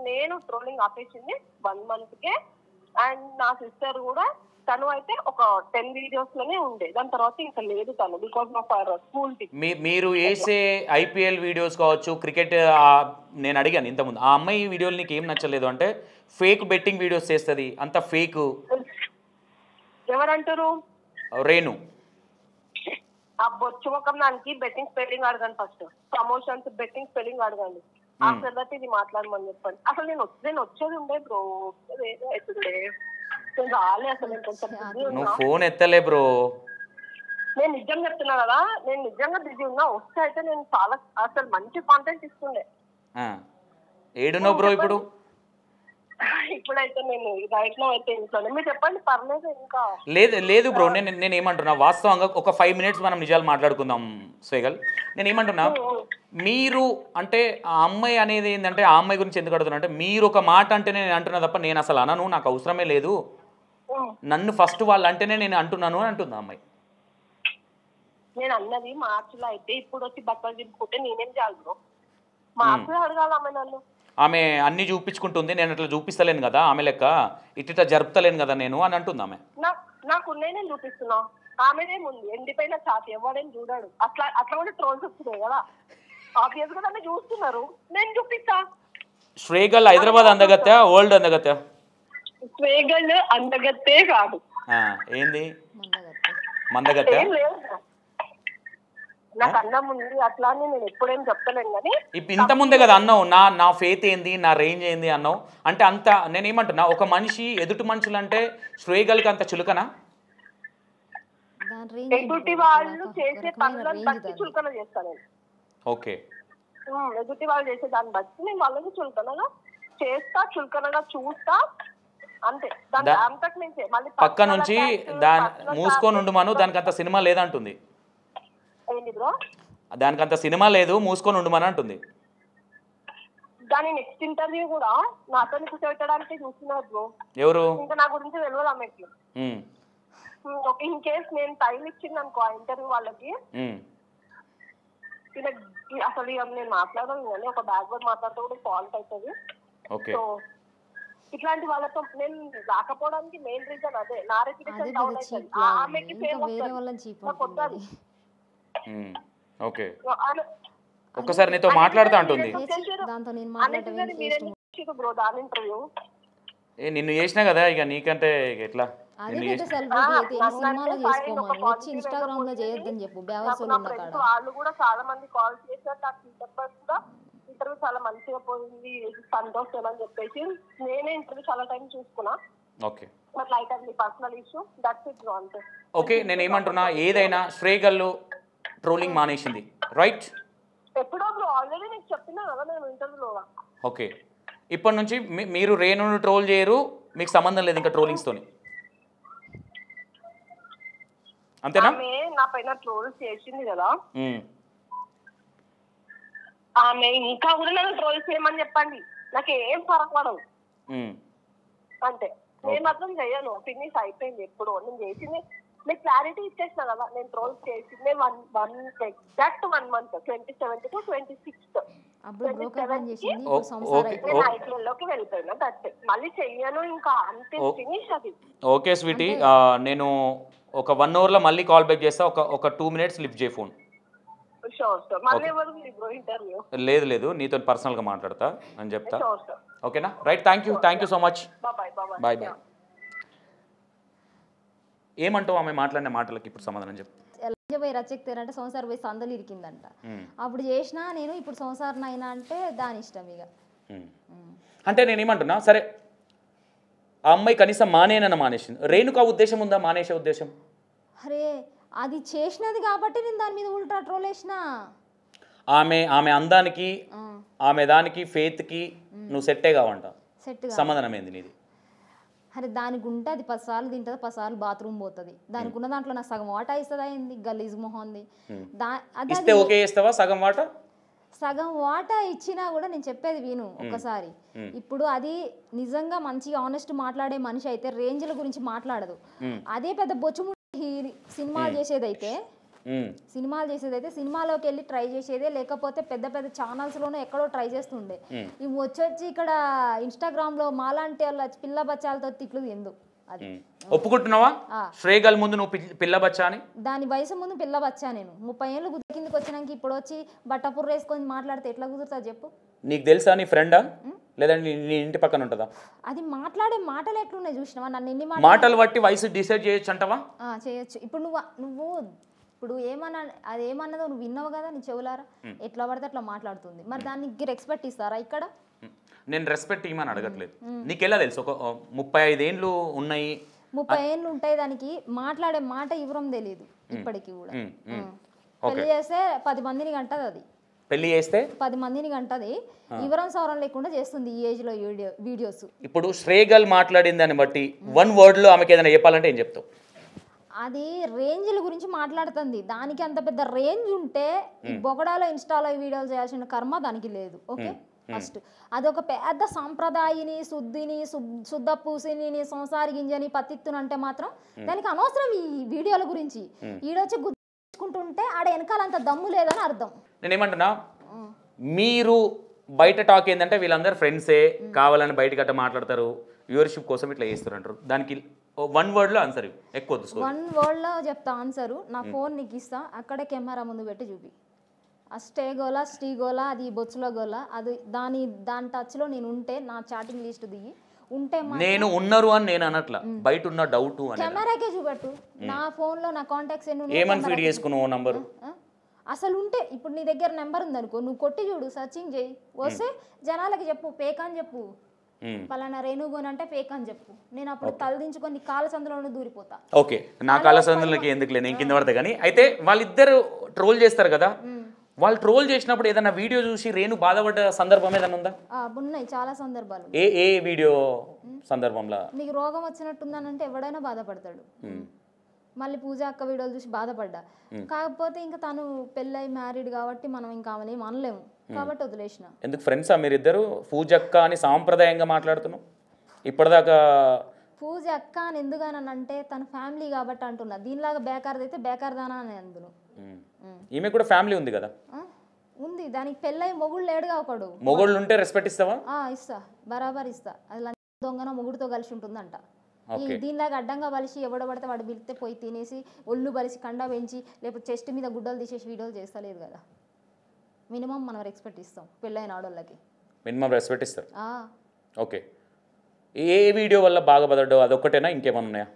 నేను ట్రోలింగ్ ఆపేసింది 1 month కే. అండ్ నా సిస్టర్ కూడా, తను అయితే ఒక 10 videos లోనే ఉండే, దాని తర్వాత ఇంకా లేదు తను, బికాస్ ఆఫ్ స్కూల్. మీరు వేసే IPL వీడియోస్ కావచ్చు, క్రికెట్, నేను అడిగాను ఇంతకుముందు, ఆ అమ్మాయి వీడియోలు నీకు ఏం నచ్చలేదు అంటే ఫేక్ బెట్టింగ్ వీడియోస్ చేస్తుంది, అంత ఫేక్. ఎవరంటారు? రేణు. ఆ బొచ్చు ముఖం దానికి బెట్టింగ్ స్పెల్లింగ్ అడగండి ఫస్ట్, ప్రమోషన్స్ బెట్టింగ్ స్పెల్లింగ్ అడగండి, ఆ తర్వాత ఇది మాట్లాడమని చెప్పండి. అసలు నేను వచ్చేది ఉండే బ్రో, అవుతుండే రాలే అసలు. నువ్వు ఫోన్ ఎత్తలే బ్రో. నేను నిజం చెప్తున్నా కదా, నేను నిజంగా బిజీ ఉన్నా, వస్తే అయితే నేను చాలా అసలు మంచి కాంటెంట్ ఇస్తుండే. ఏడునో బ్రో ఇప్పుడు? ఇప్పుడైతే నేను రైట్ లో అయితే ఇంట్లోనే. మీరు చెప్పండి, పర్లేదు. ఇంకా లేదు బ్రో, నేను ఏమంటున్నా, వాస్తవంగా ఒక 5 minutes మనం నిజాలు మాట్లాడుకుందాం స్వేగల్. నేను ఏమంటున్నా, మీరు అంటే ఆ అమ్మాయి అనేది ఏంటంటే, ఆ అమ్మాయి గురించి ఎందుకు అడుగుతున్నా అంటే, మీరు ఒక మాట అంటే నేను అంటున్నా తప్ప నేను అసలు అనను, నాకు అవసరమే లేదు, నన్ను ఫస్ట్ వాళ్ళు అంటేనే నేను అంటున్నాను అని అంటుంది అమ్మాయి. నేను అన్నది మార్చిలో అయితే, ఇప్పుడు వచ్చి బట్టలు దింపుకుంటే నేనేం చేయాలి బ్రో? మార్చిలో అడగాలి ఆమె నన్ను. ఆమె అన్ని చూపించుకుంటుంది, నేను అట్లా చూపిస్తలేను కదా, ఆమె లెక్క ఇట్లా జరుపుతలేను కదా నేను అని అంటుంది ఆమె. నాకు నేను చూపిస్తున్నా, ఆమెదేముంది ఎండిపోయిన ఛాతి, ఎవడేం చూడాడు. అట్లా కూడా ట్రోల్స్ వస్తున్నాయి కదా, ఆబ్వియస్ గా నన్ను చూస్తున్నారు, నేను చూపిస్తా. స్వేగల్ హైదరాబాద్ అందగత్తా, ఓల్డ్ అందగత్తా? స్వేగల్ అందగత్తే కాదు. ఏంది మందగత్తా? నాకు అన్నం ఉంది అట్లా అని నేను ఎప్పుడేం చెప్తలేను కానీ, ఇంత ముందే కదా అన్నావు, నా ఫేత్ ఏంది, నా రేంజ్ ఏంది అన్నావు. అంటే అంత నేనేమంటున్నా, ఒక మనిషి ఎదుటి మనుషులు అంటే శ్రేగల్కి అంత చులకనా? ఎదుటి వాళ్ళు చేసే పనులను బట్టి చులకన చేస్తాను. ఓకే, ఎదుటి వాళ్ళు చేసే దాన్ని బట్టి నేను వాళ్ళకి చులకనగా చేస్తా, చులకనగా చూస్తా, అంతే. అంతకు మించే మళ్ళీ పక్క నుంచి మూసుకొని ఉండమను, దానికి అంత సినిమా లేదంటుంది. ఏంటి బ్రో? దానికి అంత సినిమా లేదు, మూసుకొని ఉండమని అంటుంది. దాని నెక్స్ట్ ఇంటర్వ్యూ కూడా నాతో కూర్చోబెట్టడానికి చూస్తున్నారు బ్రో. ఎవరు? ఇంకా నా గురించి తెలియదు ఆమెకి. ఇన్ కేస్ నేను టైం ఇచ్చింది అనుకో ఆ ఇంటర్వ్యూ వాళ్ళకి, అసలు నేను మాట్లాడను కానీ ఒక బ్యాక్వర్డ్ మాట్లాడితే కూడా ఫాల్ట్ అవుతుంది. సో ఇట్లాంటి వాళ్ళతో నేను రాకపోవడానికి మెయిన్ రీజన్ అదే, నా రెప్యుటేషన్ డౌన్ అవుతుంది. ఆమెకి ఫేమ్ వస్తుంది. ఓకే, ఒక్కసారి నీతో మాట్లాడుతా అంటుంది. బ్రో దాని ఇంటర్వ్యూ నిన్ను చేసినా కదా, ఇక నీకంటే ఎట్లా? వాళ్ళు కూడా చాలా మంది కాల్ చేశారు, ఇంటర్వ్యూ చాలా మంచిగా పోయింది, సంతోషం అని చెప్పేసి నేనే ఇంటర్వ్యూ చాలా టైం చూసుకున్నా. ఓకే, బట్ లైక్ అది personal issue, that's it bro, అంతే. ఓకే, నేను ఏమంటున్నా, ఏదైనా శ్రేగల్ ట్రోలింగ్ మానేసింది, రైట్? ఎప్పుడో బ్రో, ఆల్రెడీ నీకు చెప్పినా కదా నేను ఇంటర్వ్యూలో. ఓకే, ఇప్పటి నుంచి మీరు రేణును ట్రోల్ చేయరు, మీకు సంబంధం లేదు ఇంకా ట్రోలింగ్స్ తోని, అంతేనా? ఆమె నా పైన ట్రోల్స్ చేసింది కదా, ఆమె ఇంకా కూడా నన్ను ట్రోల్స్ చేయమని చెప్పండి, నాకు ఏం ఫరక్ పడదు, అంతే. నేను మాత్రం చెయ్యను, ఫినిష్ అయిపోయింది ఎప్పుడు. నేను చేసింది మీకు క్లారిటీ ఇచ్చేసిన కదా, నేను ట్రోల్స్ చేసింది exact 1 month, 27th to 26th. ఐపీఎల్లోకి వెళ్ళిపోయినా, మళ్ళీ చెయ్యను ఇంకా, అంతే, ఫినిష్ అది. ఓకే స్వీటీ, నేను ఒక 1 hourలో మళ్ళీ కాల్ బ్యాక్ చేస్తా, ఒక 2 minutes లిఫ్ట్ చేయి ఫోన్. లేదు, నీతో పర్సనల్గా మాట్లాడతా అని చెప్తా, ఓకేనా? Right, thank you so much, bye. ఏమంటావు ఆమె మాట్లాడిన మాటలకి ఇప్పుడు సమాధానం చెప్పు. పోయి రచెక్తారంటే సంసారం పోయి సందలు ఇరికిందంట, అప్పుడు చేసినా నేను ఇప్పుడు సంసారం అయినా అంటే దాని ఇష్టం ఇక. అంటే నేను ఏమంటున్నా, సరే ఆ అమ్మాయి కనీసం మానేసింది, రేణుకా ఉద్దేశం ఉందా మానేసే ఉద్దేశం? అరే అది చేసినది కాబట్టి నేను దాని మీద ఉల్టా ట్రోల్ వేసిన. ఆమె అందానికి ఆమె దానికి ఫేత్కి నువ్వు సెట్టే కావంట. సెట్ సమాధానం ఏంది నీది? అరే దానికి ఉంటే అది 10 సార్లు తింటుంది, 10 సార్లు బాత్రూమ్ పోతుంది. దానికి ఉన్న దాంట్లో నాకు సగం వాటా ఇస్తుందా ఏంది? గలీజ్ మొహంది. ఇస్తే ఓకే చేస్తావా సగం వాటా? సగం వాటా ఇచ్చినా కూడా నేను చెప్పేది విను ఒక్కసారి. ఇప్పుడు అది నిజంగా మంచిగా ఆనెస్ట్ మాట్లాడే మనిషి అయితే రేంజ్ల గురించి మాట్లాడదు. అదే పెద్ద బొచ్చుముడి సినిమాలు చేసేదైతే సినిమాలోకి వెళ్ళి ట్రై చేసేదే, లేకపోతే పెద్ద పెద్ద ఛానల్స్లోనే ఎక్కడో ట్రై చేస్తుండే. ఇవి వచ్చి ఇక్కడ ఇన్స్టాగ్రామ్లో మాలాంటి వాళ్ళ పిల్ల బచ్చాలతో తిట్లు ఎందుకు? అది ఒప్పుకుంటున్నావా? శ్రేగల్ ముందు నువ్వు పిల్ల బచ్చా అని? దాని వయసు ముందు పిల్ల బచ్చా నేను. 30 ఏళ్ళు గుద్ద కిందకి వచ్చినాక ఇప్పుడు వచ్చి బట్టపుర్ర వేసుకొని మాట్లాడితే ఎట్లా కుదురుతా చెప్పు? నీకు తెలుసా నీ ఫ్రెండా లేదంటే నీ ఇంటి పక్కన ఉంటుందా? అది మాట్లాడే మాటలు ఎట్లున్నాయి చూసినావా? నన్ను ఎన్ని మాటలు బట్టి వయసు డిసైడ్ చేయొచ్చు అంటావా? చేయొచ్చు. ఇప్పుడు నువ్వు ఇప్పుడు అది ఏమన్నదో నువ్వు విన్నావు కదా నీ చెవులారా. ఎట్లా పడితే అట్లా మాట్లాడుతుంది. మరి దానికి రెస్పెక్ట్ ఇస్తారా ఇక్కడ? నేను రెస్పెక్ట్ ఇవ్వమని అడగట్లేదు. నీకెలా తెలుసు? ఒక 35 ఏళ్ళు ఉన్నాయి, 30 ఏళ్ళు ఉంటాయి. దానికి మాట్లాడే మాట ఇవ్వడం తెలియదు ఇప్పటికి కూడా. పెళ్లి చేస్తే 10 మందిని కంటది. అది పెళ్లి చేస్తే 10 మందిని కంటది. వివరం సవరం లేకుండా చేస్తుంది ఈ ఏజ్ లో వీడియోస్. ఇప్పుడు శ్రేగల్ మాట్లాడిన దాన్ని బట్టి 1 word లో ఆమెకి ఏదైనా చెప్పాలంటే ఏం చెప్తావు? అది రేంజ్ల గురించి మాట్లాడుతుంది. దానికి అంత పెద్ద రేంజ్ ఉంటే బొగడాలో ఇన్స్టాలో వీడియోలు చేయాల్సిన కర్మ దానికి లేదు. ఓకే, ఫస్ట్ అదొక పెద్ద సాంప్రదాయని శుద్ధ పూసిని సంసారి గింజని పత్తిత్తునంటే మాత్రం దానికి అనవసరం ఈ వీడియోల గురించి. ఈడొచ్చి గుర్తుంటే ఆడ వెనకాలంత దమ్ము లేదని అర్థం. నేనేమంటున్నా, మీరు బయట టాక్ ఏంటంటే వీళ్ళందరూ ఫ్రెండ్సే, కావాలని బయట గట్ట మాట్లాడతారు, వ్యూవర్షిప్ కోసం ఇట్లా చేస్తారు అంటారు. దానికి 1 word లో ఆన్సర్ ఎక్కువ 1 word లో చెప్తా ఆన్సరు. నా ఫోన్ నీకు ఇస్తా, అక్కడే కెమెరా ముందు పెట్టి చూపి. అస్టే గోలా స్టీ గోలా అది బొచ్చులో గోలా. అది దాని టచ్లో నేను ఉంటే నా చాటింగ్ లిస్ట్ దిగి ఉంటే నేను ఉన్నారు అని నేను అనట్లా, బయట ఉన్న డౌట్ కెమెరాకే చూపెట్టు. నా ఫోన్లో నా కాంటాక్ట్స్ ఏమని ఫీడ్ చేసుకున్నావు నంబర్ అసలు ఉంటే. ఇప్పుడు నీ దగ్గర నెంబర్ ఉందనుకో, నువ్వు కొట్టి చూడు, సర్చింగ్ చేయి, వస్తే జనాలకి చెప్పు ఫేక్ అని చెప్పు. పలానా రేణుగోని అంటే ఫేక్ అని చెప్పు. నేను అప్పుడు తలదించుకొని కాళ్ళ సందులోనే దూరిపోతా. ఓకే, నా కాళ్ళ సందులకి ఎందుకు లేదు, నేను కింద పడతా. కానీ అయితే వాళ్ళిద్దరు ట్రోల్ చేస్తారు కదా, వాళ్ళు ట్రోల్ చేసినప్పుడు ఏదైనా వీడియో చూసి రేణు బాధపడ్డ సందర్భం ఏదైనా ఉందా? ఉన్నాయి చాలా సందర్భాలు. ఏ వీడియో సందర్భంలో? నీకు రోగం వచ్చినట్టుందనంటే ఎవడైనా బాధపడతాడు. మళ్ళీ పూజ అక్క వీడియోలు చూసి బాధపడ్డా. కాకపోతే ఇంకా తను పెళ్ళై మ్యారీడ్ కాబట్టి మనం ఇంకా ఆమె అనలేము కాబట్టి వదిలేసిన. ఎందుకు ఫ్రెండ్సా మీరిద్దరు? పూజ అక్క అని సాంప్రదాయంగా మాట్లాడుతున్నావు ఇప్పటిదాకా. పూజ అక్క అని ఎందుకనంటే తన ఫ్యామిలీ కాబట్టి అంటున్నా. దీనిలాగా బేకార్ది అయితే బేకార్దానా అని అందులో. ఈమె కూడా ఫ్యామిలీ ఉంది కదా? ఉంది. దానికి పెళ్ళై మొగుడు లేడుగా ఒకడు. మొగుళ్ళు ఉంటే రెస్పెక్ట్ ఇస్తావా? ఇస్తా, బరాబర్ ఇస్తా. అది దొంగన మొగుడుతో కలిసి ఉంటుందంట. దీనిలాగా అడ్డంగా బలిసి ఎవడబడితే వాడు పిలిస్తే పోయి తినేసి ఒళ్ళు బలిసి కండ పెంచి లేకపోతే చెస్ట్ మీద గుడ్డలు తీసేసి వీడియోలు చేస్తలేదు కదా. మినిమం మనం రెస్పెక్ట్ ఇస్తాం పెళ్ళైన ఆడోళ్ళకి. మినిమం రెస్పెక్ట్ ఇస్తారు. ఓకే, ఏ వీడియో వల్ల బాగా పడ్డావు? అదొక్కటేనా, ఇంకేమన్నా ఉన్నాయా?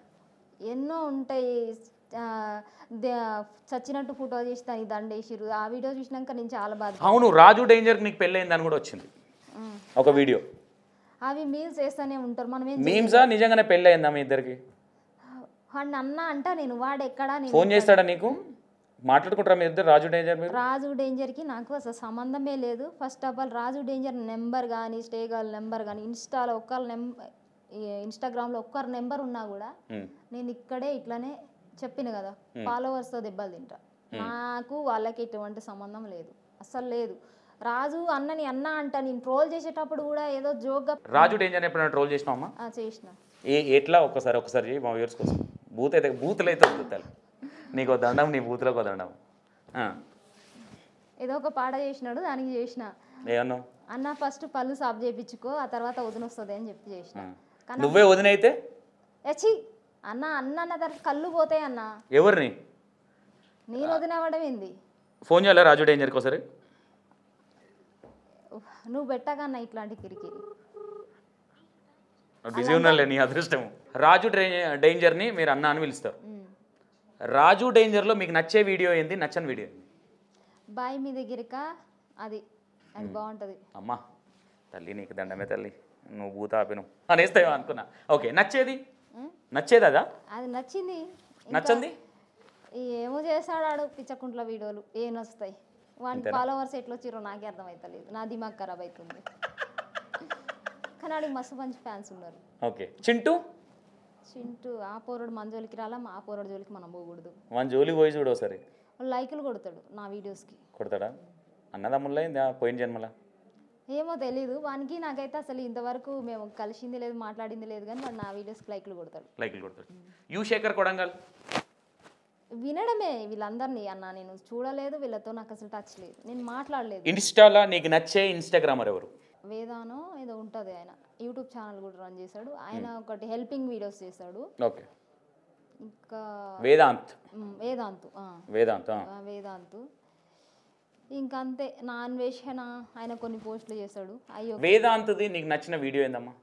ఎన్నో ఉంటాయి. చచ్చినట్టు ఫోటో చేసి దానికి దండేసిరు. ఆ వీడియో చూసినాక నేను చాలా బాధ. అవును, రాజు డేంజర్ నీకు పెళ్ళయిందని కూడా వచ్చింది ఒక వీడియో. అవి మీమ్స్ చేస్తూనే ఉంటారు. మనం మీమ్సా నిజంగానే పెళ్ళి అయిందా మీ ఇద్దరికి? అన్న అంట నేను వాడు ఎక్కడా ఫోన్ చేస్తాడా నీకు? మాట్లాడుకుంటారా మీ ఇద్దరు? రాజు డేంజర్ మీరు? రాజు డేంజర్కి నాకు అసలు సంబంధమే లేదు. First of all Raju danger number కానీ స్టేగల్ నెంబర్ కానీ ఇన్స్టాగ్రామ్లో ఒక్కరు నెంబర్ ఉన్నా కూడా నేను ఇక్కడే ఇట్లానే చెప్పిన కదా, ఫాలోవర్స్తో దెబ్బలు తింటా. నాకు వాళ్ళకి ఎటువంటి సంబంధం లేదు, అస్సలు లేదు. రాజు అన్నని అన్న అంట. నేను ట్రోల్ చేసేటప్పుడు కూడా ఏదో జోక్గా. రాజు డేంజర్ ఎప్పుడైనా ట్రోల్ చేసినావా? చేసిన. ఎట్లా? ఒకసారి మా వ్యూవర్స్ కోసం. బూతులు అయితే వద్దుతారు. నీకు దండం, నీ బూతులకు దండం. ఏదో ఒక పాట చేసినాడు, దానికి చేసిన. ఏమన్నా? అన్న ఫస్ట్ పళ్ళు సాఫ్ చేయించుకో, ఆ తర్వాత వదిన వస్తుంది అని చెప్పి చేసిన. నువ్వే వదిన అయితే? అన్న అన్న తర్వాత కళ్ళు పోతాయి అన్న. ఎవరిని? నేను వదినవ్వడం ఏంది? ఫోన్ చేయాలా రాజు డేంజర్కి ఒకసారి? నువ్వు పెట్టకన్నా ఇట్లాంటి కిరికిరి. బిజీ ఉన్నాలే, నీ అదృష్టం. రాజు డేంజర్ని మీరు అన్న అని పిలుస్తారు. రాజు డేంజర్లో మీకు నచ్చే వీడియో ఏంది, నచ్చని వీడియో ఏంది? బాయ్ మీ దగ్గరకా అది బాగుంటుంది. అమ్మా తల్లి నీకు దండమే తల్లి, నువ్వు భూత ఆపినావు అనేస్తావా అనుకున్నా. ఓకే, నచ్చేది అదా? అది నచ్చింది. నచ్చంది ఏమో చేస్తాడు ఆడు పిచ్చకుంట్ల వీడియోలు. ఏం నచ్చుతాయి? వానికి ఫాలోవర్స్ ఎట్లా వచ్చిరో నాకే అర్థమవుతలేదు, నా దిమాగ్ ఖరాబ్ అవుతుంది. కానీ వాడికి మస్తు మంచి ఫ్యాన్స్ ఉన్నారు. ఓకే. చింటూ ఆ పోరడు మన జోలికి రాలా, ఆ పోరడు జోలికి మనం పోకూడదు. మన జోలికి పోయి చూడు ఒకసారి. లైకులు కొడతాడు నా వీడియోస్కి. కొడతాడా? అన్నదమ్ముళ్ళ పోయిన జన్మలా ఏమో తెలీదు వానికి, నాకైతే అసలు ఇంతవరకు మేము కలిసింది లేదు, మాట్లాడింది లేదు, కానీ వాడు నా వీడియోస్కి లైకులు కొడతాడు. యు శేఖర్ కొడంగల్ వినడమే వీళ్ళందరినీ. అన్న నేను చూడలేదు, వీళ్ళతో నాకు అసలు టచ్ లేదు, నేను మాట్లాడలేదు. ఇన్స్టాలో నీకు నచ్చే ఇన్స్టాగ్రామర్ ఎవరు? వేదానో ఏదో ఉంటుంది, ఆయన యూట్యూబ్ ఛానల్ కూడా రన్ చేశాడు. ఆయన ఒకటి హెల్పింగ్ వీడియోస్ చేశాడు. ఓకే. ఇంకా వేదాంత్. ఇంకా అంతే. నా అన్వేషణ ఆయన కొన్ని పోస్టులు చేశాడు. అయ్యో వేదాంత్ది నీకు నచ్చిన వీడియో ఏందమ్మా?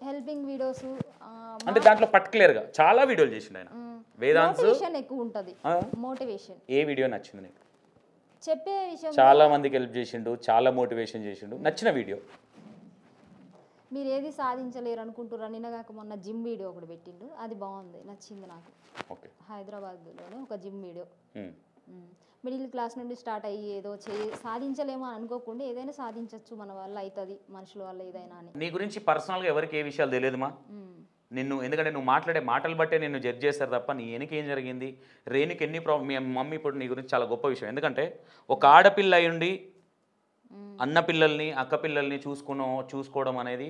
హెల్పింగ్ వీడియోస్ అంటే దాంట్లో పర్టికులర్గా చాలా వీడియోలు చేసిండు ఆయన. వేదాంత్ మోటివేషన్ ఎక్కువ ఉంటుంది. మోటివేషన్. ఏ వీడియో నచ్చింది నీకు? చెప్పే విషయం చాలా మందికి హెల్ప్ చేసిండు, చాలా మోటివేషన్ చేసిండు. నచ్చిన వీడియో? మీరు ఏది సాధించలేరు అనుకుంటున్నారు, నిన్నగాక మొన్న జిమ్ వీడియో ఒకటి పెట్టిండు, అది బాగుంది, నచ్చింది నాకు. ఓకే. హైదరాబాద్లోనే ఒక జిమ్ వీడియో. మిడిల్ క్లాస్ నుండి స్టార్ట్ అయ్యి ఏదో సాధించలేమో అని అనుకోకుండా ఏదైనా సాధించవచ్చు, మన వల్ల అవుతుంది, మనుషుల వల్ల ఏదైనా అని. నీ గురించి పర్సనల్గా ఎవరికి ఏ విషయాలు తెలియదుమా? నిన్ను ఎందుకంటే నువ్వు మాట్లాడే మాటలు బట్టే నిన్ను జడ్జ్ చేస్తారు తప్ప నీ వెనక ఏం జరిగింది, రేణుకి ఎన్ని మీ మమ్మీ ఇప్పుడు నీ గురించి చాలా గొప్ప విషయం. ఎందుకంటే ఒక ఆడపిల్ల అయ్యుండి అన్న పిల్లల్ని అక్క పిల్లల్ని చూసుకోవడం అనేది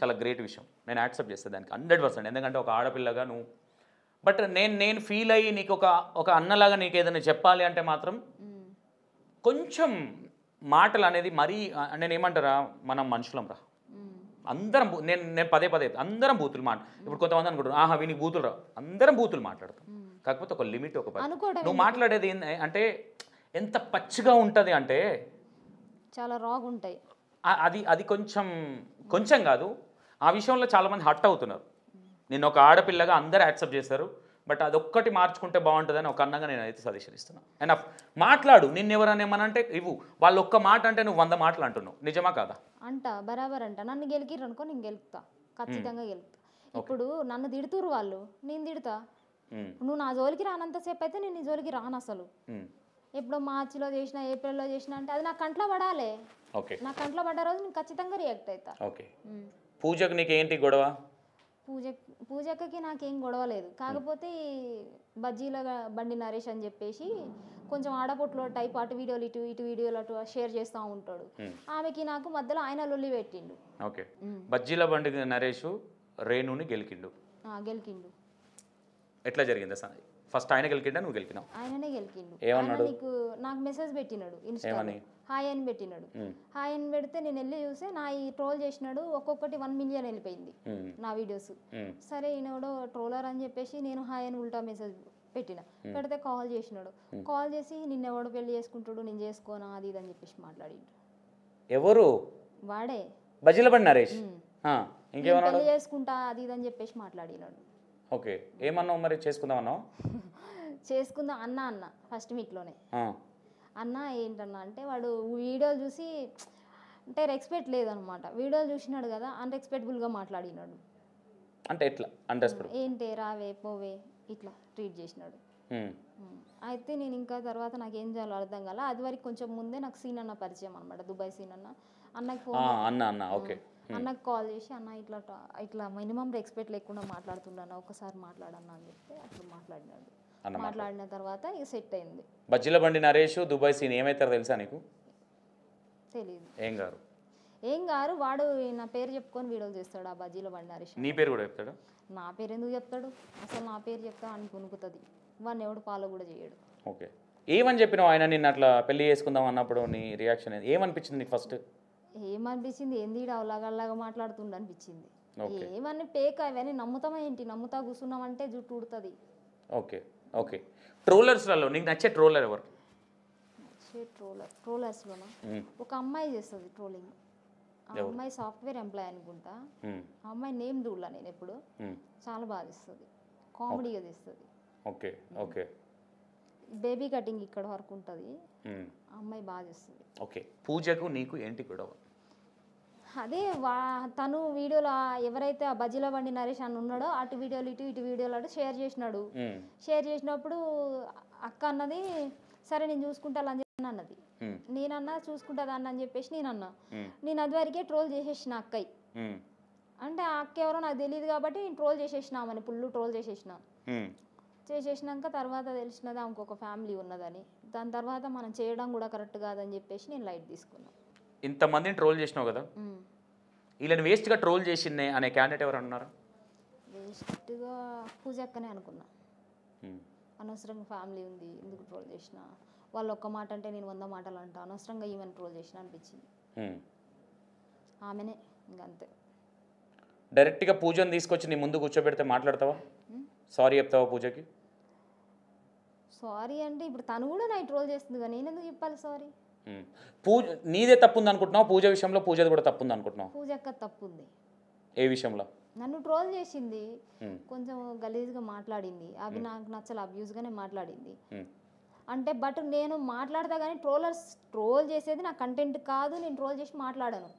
చాలా గ్రేట్ విషయం. నేను యాక్సెప్ట్ చేస్తాను దానికి 100%. ఎందుకంటే ఒక ఆడపిల్లగా నువ్వు బట్ నేను ఫీల్ అయ్యి నీకు ఒక అన్నలాగా నీకు ఏదైనా చెప్పాలి అంటే మాత్రం కొంచెం మాటలు అనేది మరీ నేను ఏమంటారా, మనం మనుషులం రా, అందరం నేను పదే అందరం బూతులు ఇప్పుడు కొంతమంది అనుకుంటారు ఆహా వీనికి బూతులు రా, అందరం బూతులు మాట్లాడతాం. కాకపోతే ఒక లిమిట్, ఒక నువ్వు మాట్లాడేది అంటే ఎంత పచ్చిగా ఉంటుంది అంటే చాలా రాగ్ ఉంటాయి. అది కొంచెం కాదు, ఆ విషయంలో చాలామంది హట్ అవుతున్నారు. నేను ఒక ఆడపిల్లగా అందరూ యాక్సెప్ట్ చేస్తారు, బట్ అదొక్కటి మార్చుకుంటే బాగుంటుందని ఒక అన్నగా నేను అయితే సజెషన్ ఇస్తున్నాను. అండ్ మాట్లాడు, నిన్నెవరని ఏమనంటే ఇవ్వు, వాళ్ళు ఒక్క మాట అంటే నువ్వు 100 మాటలు అంటున్నావు, నిజమా కాదా? బరాబర్ అంట. నన్ను గెలికిర్రు అనుకో, నేను గెలుపుతా, ఖచ్చితంగా గెలుపుతా. ఇప్పుడు నన్ను తిడుతురు వాళ్ళు, నేను తిడతా. నువ్వు నా జోలికి రానంతసేపు అయితే నేను నీ జోలికి రాను అసలు. ఎప్పుడో మార్చిలో చేసిన, ఏప్రిల్లో చేసిన అంటే అది నా కంట్లో పడాలి. నా కంట్లో పడ్డ రోజు నేను ఖచ్చితంగా రియాక్ట్ అవుతా. పూజకు నీకు ఏంటి గొడవ? పూజకి నాకేం గొడవ లేదు, కాకపోతే బజ్జీల బండి నరేష్ అని చెప్పేసి కొంచెం ఆడపొట్లో టైప్ అటు వీడియోలు ఇటు వీడియోలు అటు షేర్ చేస్తూ ఉంటాడు. ఆమెకి నాకు మధ్యలో ఆయన లొల్లి పెట్టిండు. ఓకే. బజ్జీల బండి నరేష్ రేణుని గెలికిండు. ఎట్లా జరిగింది? ఫస్ట్ ఆయన గెలికిండా నువ్వు గెలికినావు? ఆయననే గెలికిండు. ఏమన్నాడు? నాకు మెసేజ్ పెట్టినాడు ఇన్స్టాలో, హాయ్ అని పెట్టినాడు. హాయ్ అని పెడితే నేను వెళ్ళి చూస్తే నా ఈ ట్రోల్ చేసినాడు, ఒక్కొక్కటి 1 మిలియన్ వెళ్ళిపోయింది నా వీడియోస్. సరే ఈయనోడు ట్రోలర్ అని చెప్పేసి నేను హాయ్ అని ఉల్టా మెసేజ్ పెట్టిన, పెడితే కాల్ చేసినాడు. కాల్ చేసి నిన్నెవడు పెళ్లి చేసుకుంటాడు, నేను చేసుకోనా అది ఇది అని చెప్పేసి మాట్లాడిండు. ఎవరు? వాడే, బజ్జీల బండి నరేష్. పెళ్లి చేసుకుంటా అది ఇది అని చెప్పేసి మాట్లాడినాడు. ఓకే. ఏమన్నావు మరి? చేసుకుందామన్నావు? చేసుకుందాం అన్న ఫస్ట్ మీట్లోనే. అన్న ఏంటన్నా అంటే వాడు వీడియోలు చూసి అంటే రెస్పెక్ట్ లేదనమాట. వీడియోలు చూసినాడు కదా, అన్రెస్పెక్టబుల్గా మాట్లాడినాడు. అంటే ఎట్లా అన్రెస్పెక్ట్? ఏంటే రావే పోవే ఇట్లా ట్రీట్ చేసినాడు. అయితే నేను ఇంకా తర్వాత నాకు ఏం చేయాలో అర్థం కాల. అది వరకు కొంచెం ముందే నాకు సీన్ అన్న పరిచయం అనమాట, దుబాయ్ సీన్ అన్న. అన్నకి ఫోన్ అన్నకు కాల్ చేసి అన్న ఇట్లా మినిమం రెస్పెక్ట్ లేకుండా మాట్లాడుతున్నాను, ఒకసారి మాట్లాడన్నా అని చెప్తే అట్లా మాట్లాడినాడు. మాట్లాడిన తర్వాత ఇక సెట్ అయింది. బజ్జీల బండి నరేష్ దుబాయ్ సీన్ ఏమైతారో తెలుసా నీకు? తెలియదు. ఏం గారు వాడు నా పేరు చెప్పుకొని వీడియోలు చేస్తాడు. ఆ బజ్జీల బండి నరేష్ నీ పేరు కూడా చెప్తాడు? నా పేరు ఎందుకు చెప్తాడు? అసలు నా పేరు చెప్తా అని కొనుక్కుతుంది. వాడిని ఎవడు ఫాలో కూడా చేయడు. ఓకే. ఏమని చెప్పినావు ఆయన నిన్ను అట్లా పెళ్లి చేసుకుందాం అన్నప్పుడు నీ రియాక్షన్ ఏమనిపించింది నీకు? ఫస్ట్ ఏమనిపించింది, ఏంది అలాగా మాట్లాడుతుండ అనిపించింది. ఏమని పేక అవన్నీ నమ్ముతామా ఏంటి? నమ్ముతా కూర్చున్నామంటే జుట్టు ఉడుతుంది. ఓకే. ట్రోలర్స్లలో నీకు నచ్చే ట్రోలర్ ఎవరు? ట్రోలర్స్లోనా ఒక అమ్మాయి చేస్తుంది ట్రోలింగ్. ఆ అమ్మాయి సాఫ్ట్వేర్ ఎంప్లాయ్ అనుకుంటా. ఆ అమ్మాయి నేమ్ చూడలా నేను ఎప్పుడు. చాలా బాగా తీస్తుంది, కామెడీగా తీస్తుంది. ఓకే. బేబీ కటింగ్ ఇక్కడ వరకు ఉంటుంది. అమ్మాయి బాగా చేస్తుంది. ఓకే. పూజకు నీకు ఏంటి గొడవ? అదే తను వీడియోలో ఎవరైతే ఆ బజ్జీల బండి నరేష్ అని ఉన్నాడో అటు వీడియోలు ఇటు వీడియోలు అటు షేర్ చేసినాడు. షేర్ చేసినప్పుడు అక్క అన్నది సరే నేను చూసుకుంటా అని చెప్పి అన్నది. నేనన్నా చూసుకుంటా దాన్ని అని చెప్పేసి నేనన్నా. నేను అది వరకే ట్రోల్ చేసేసిన అక్కయ్య. అంటే ఆ అక్క ఎవరో నాకు తెలియదు కాబట్టి నేను ట్రోల్ చేసేసిన, ఆమెని ఫుల్ ట్రోల్ చేసేసిన. చేసేసినాక తర్వాత తెలిసినది ఆమెకు ఒక ఫ్యామిలీ ఉన్నదని. దాని తర్వాత మనం చేయడం కూడా కరెక్ట్ కాదని చెప్పేసి నేను లైట్ తీసుకున్నాను. ఇంతమందిని ట్రోల్ చేసినావు కదా, వీళ్ళని వేస్ట్గా ట్రోల్ చేసిందే అనే క్యాండిడేట్ ఎవరు అన్నారు? వేస్ట్గా పూజ అక్కనే అనుకున్నా. అనవసరంగా ఫ్యామిలీ ఉంది ఎందుకు ట్రోల్ చేసిన, వాళ్ళు ఒక్క మాట అంటే నేను 100 మాటలు అంటా, అనవసరంగా ఈమెను ట్రోల్ చేసిన అనిపించింది. ఆమెనే ఇంకంతే. డైరెక్ట్గా పూజను తీసుకొచ్చి నీ ముందు కూర్చోబెడితే మాట్లాడతావా? సారీ చెప్తావా పూజకి? సారీ అంటే ఇప్పుడు తను కూడా నాకు ట్రోల్ చేస్తుంది కానీ నేను ఎందుకు చెప్పాలి సారీ? పూజ నీదే తప్పు ఉంది అనుకుంటున్నావు? పూజ విషయంలో పూజది కూడా తప్పు ఉంది అనుకుంటున్నావు? పూజ అక్క తప్పు ఉంది. ఏ విషయంలో? నన్ను ట్రోల్ చేసింది, కొంచెం గలీజ్గా మాట్లాడింది, అవి నాకు నచ్చలు, అబ్యూస్గానే మాట్లాడింది. అంటే బట్ నేను మాట్లాడతా కానీ ట్రోలర్స్ ట్రోల్ చేసేది నా కంటెంట్ కాదు, నేను ట్రోల్ చేసి మాట్లాడాను.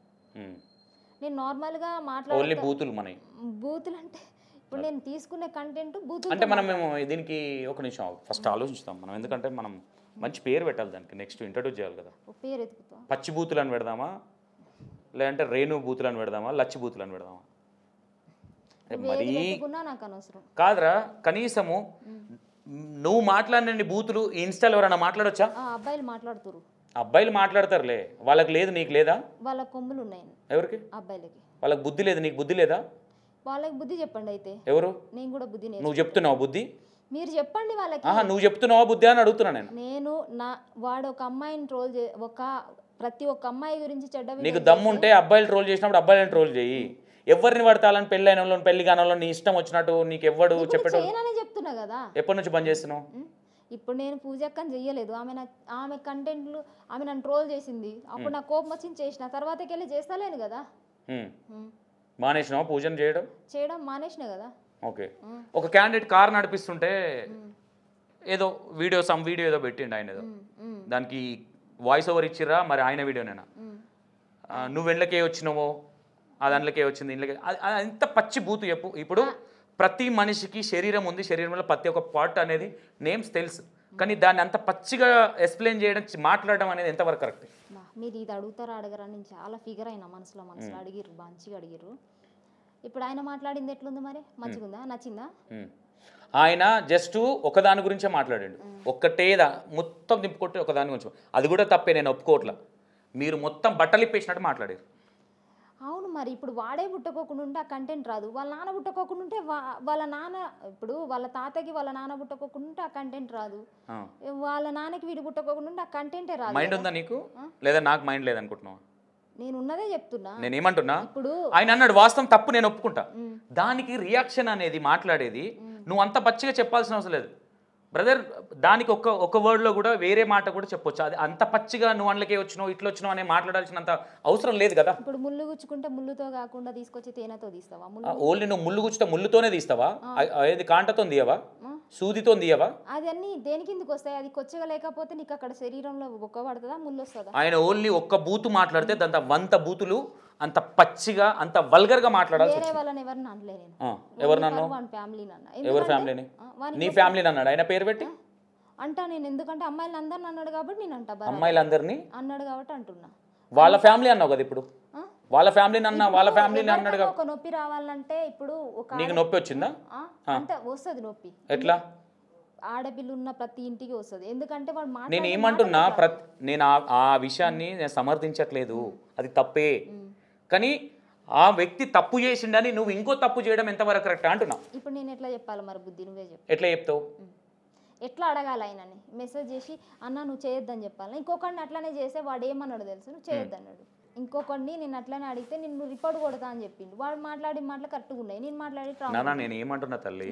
నేను నార్మల్గా ఓన్లీ బూతులు మనవి. బూతులు అంటే ఇప్పుడు నేను తీసుకునే కంటెంట్ బూతులు అంటే మనం మేము దీనికి ఒక నిమిషం ఫస్ట్ ఆలోచిస్తాం మనం, ఎందుకంటే మనం మంచి పేరు పెట్టాలి దానికి, నెక్స్ట్ ఇంట్రడ్యూస్ చేయాలి కదా. పేరు ఎత్తుకుతా, పచ్చి బూతులు అని పెడదామా, లేదంటే రేణు బూతులు అని పెడదామా, లచ్చి బూతులు అని పెడదామా? మరీ నాకు అనవసరం కాదురా, కనీసము నువ్వు మాట్లాడిన బూతులు ఇన్స్టాల్ ఎవరైనా మాట్లాడొచ్చా? అబ్బాయిలు మాట్లాడుతారు. అబ్బాయిలు మాట్లాడతారులే, వాళ్ళకి లేదు నీకు లేదా? వాళ్ళ కొమ్ములు ఉన్నాయి. ఎవరికి? అబ్బాయిలకి. వాళ్ళకి బుద్ధి లేదు, నీకు బుద్ధి లేదా? వాళ్ళకి బుద్ధి చెప్పండి అయితే. ఎవరు? నేను కూడా బుద్ధి. నువ్వు చెప్తున్నావా బుద్ధి? మీరు చెప్పండి వాళ్ళకి. నువ్వు చెప్తున్నావా బుద్ధి అని అడుగుతున్నా నేను. నేను వాడు ఒక అమ్మాయిని ట్రోల్ ప్రతి ఒక్క అమ్మాయి గురించి చెడ్డ. నీకు దమ్ము ఉంటే అబ్బాయిలు ట్రోల్ చేసినప్పుడు అబ్బాయిలను ట్రోల్ చేయి. ఎవరిని పడతాలని పెళ్ళైన వాళ్ళని పెళ్లి కాని వాళ్ళని నీ ఇష్టం వచ్చినట్టు నీకు ఎవడు చెప్పాడు? చెప్తున్నా కదా. ఎప్పటి నుంచి పని చేస్తున్నావు? ఇప్పుడు నేను పూజ అక్కని చెయ్యలేదు, ఆమె కంటెంట్లు ఆమె నన్ను ట్రోల్ చేసింది, అప్పుడు నాకు కోపం వచ్చింది చేసిన, తర్వాతకి వెళ్ళి చేస్తలేను కదా. మానేసినావా పూజను చేయడం? మానేసిన కదా. ఓకే. ఒక క్యాండిడేట్ కార్ నడిపిస్తుంటే ఏదో వీడియో ఏదో పెట్టిండు ఆయన, ఏదో దానికి వాయిస్ ఓవర్ ఇచ్చిర్రా మరి ఆయన వీడియోనేనా? నువ్వు వెళ్ళకే వచ్చినావో అది అందులోకే వచ్చింది, ఇంట్లోకే, అంత పచ్చి బూతు చెప్పు. ఇప్పుడు ప్రతి మనిషికి శరీరం ఉంది, శరీరంలో ప్రతి ఒక్క పార్ట్ అనేది నేమ్స్ తెలుసు, కానీ దాన్ని అంత పచ్చిగా ఎక్స్ప్లెయిన్ చేయడం మాట్లాడడం అనేది ఎంతవరకు కరెక్ట్? మీరు ఇది అడుగుతారా అడగరా నేను చాలా ఫిగర్ అయినా, మనసులో అడిగిర్రు, మంచిగా అడిగిర్రు. ఇప్పుడు ఆయన మాట్లాడింది ఎట్లుంది మరి? మంచిగా ఉందా? నచ్చిందా? ఆయన జస్ట్ ఒకదాని గురించే మాట్లాడాడు, ఒక్కటేదా మొత్తం దింపుకొట్టి ఒకదాని గురించి. అది కూడా తప్పే, నేను ఒప్పుకోవట్లా. మీరు మొత్తం బట్టలు ఇప్పేసినట్టు మాట్లాడారు. అవును, మరి ఇప్పుడు వాడే పుట్టుకోకుండా ఉంటే ఆ కంటెంట్ రాదు, వాళ్ళ నాన్న పుట్టుకోకుండా ఉంటే వాళ్ళ నాన్న, ఇప్పుడు వాళ్ళ తాతకి వాళ్ళ నాన్న పుట్టుకోకుండా ఉంటే ఆ కంటెంట్ రాదు, వాళ్ళ నాన్నకి వీడు పుట్టుకోకుండా ఉంటే ఆ కంటెంటే రాదు. మైండ్ ఉందా నీకు? లేదా నాకు మైండ్ లేదనుకుంటున్నావా? నేను ఉన్నదే చెప్తున్నా. నేను ఏమంటున్నా, ఇప్పుడు ఆయన అన్నాడు వాస్తవం, తప్పు నేను ఒప్పుకుంటా. దానికి రియాక్షన్ అనేది మాట్లాడేది నువ్వు అంత పచ్చిగా చెప్పాల్సిన అవసరం లేదు బ్రదర్. దానికి ఒక వర్డ్లో కూడా వేరే మాట కూడా చెప్పొచ్చు. అది అంత పచ్చిగా నువ్వు అందులోకే వచ్చినావు ఇట్లా వచ్చినావు అనే మాట్లాడాల్సినంత అవసరం లేదు కదా. ఇప్పుడు ముళ్ళు గుచ్చుకుంటే ముళ్ళుతో కాకుండా తీసుకొచ్చి తేనెతో తీస్తావా? ఓన్లీ నువ్వు ముళ్ళు గుచ్చితే ముళ్ళుతోనే తీస్తావా? ఏది కాంటతో తీయవా? సూదితో తీయవా? అదన్నీ దేని కిందకి వస్తాయి? అది కొచ్చగా లేకపోతే నీకు అక్కడ శరీరంలో ఒక్క పడుతుందా, ముళ్ళు వస్తుందా? ఆయన ఓన్లీ ఒక్క బూతు మాట్లాడితే దాంతో 100 బూతులు అంత పచ్చిగా అంత వల్గర్గా మాట్లాడాలి. వేరే వాళ్ళని ఎవరిని అనలే నేను. ఎవరినన్నా? ఎవరి ఫ్యామిలీని? నీ ఫ్యామిలీని అన్నాడు ఆయన పేరు పెట్టి? అంటా నేను, ఎందుకంటే అమ్మాయిలు అందరిని అన్నాడు కాబట్టి నేను అంటా. అమ్మాయిలందరినీ అన్నాడు కాబట్టి అంటున్నా. వాళ్ళ ఫ్యామిలీ అన్నావు కదా ఇప్పుడు, వాళ్ళ ఫ్యామిలీని అన్నా, వాళ్ళ ఫ్యామిలీని అన్నాడు కదా. ఒక నొప్పి రావాలంటే ఇప్పుడు నీకు నొప్పి వచ్చిందా? అంటే వస్తుంది నొప్పి. ఎట్లా? ఆడపిల్ల ఉన్న ప్రతి ఇంటికి వస్తుంది, ఎందుకంటే వాడు నేను ఏమంటున్నా, నేను ఆ విషయాన్ని నేను సమర్థించట్లేదు, అది తప్పే. కానీ ఆ వ్యక్తి తప్పు చేసిండని నువ్వు ఇంకో తప్పు చేయడం ఎంతవరకు కరెక్ట్ అంటున్నా. ఇప్పుడు నేను ఎట్లా చెప్పాలి మరి? బుద్ధి నువ్వే చెప్పు. ఎట్లా చెప్తావు? ఎట్లా అడగాలి ఆయనని? మెసేజ్ చేసి అన్న నువ్వు చేయొద్దని చెప్పాలి. ఇంకొకరిని అట్లానే చేస్తే వాడు ఏమన్నాడు తెలుసు, నువ్వు చేయొద్దన్నాడు. ఇంకొకరిని నేను అట్లనే అడిగితే నేను రిపోర్ట్ కొడతా అని చెప్పిండు. వాడు మాట్లాడి మాటలు కరెక్ట్గా ఉన్నాయి, నేను మాట్లాడి నేను ఏమంటున్నా తల్లి,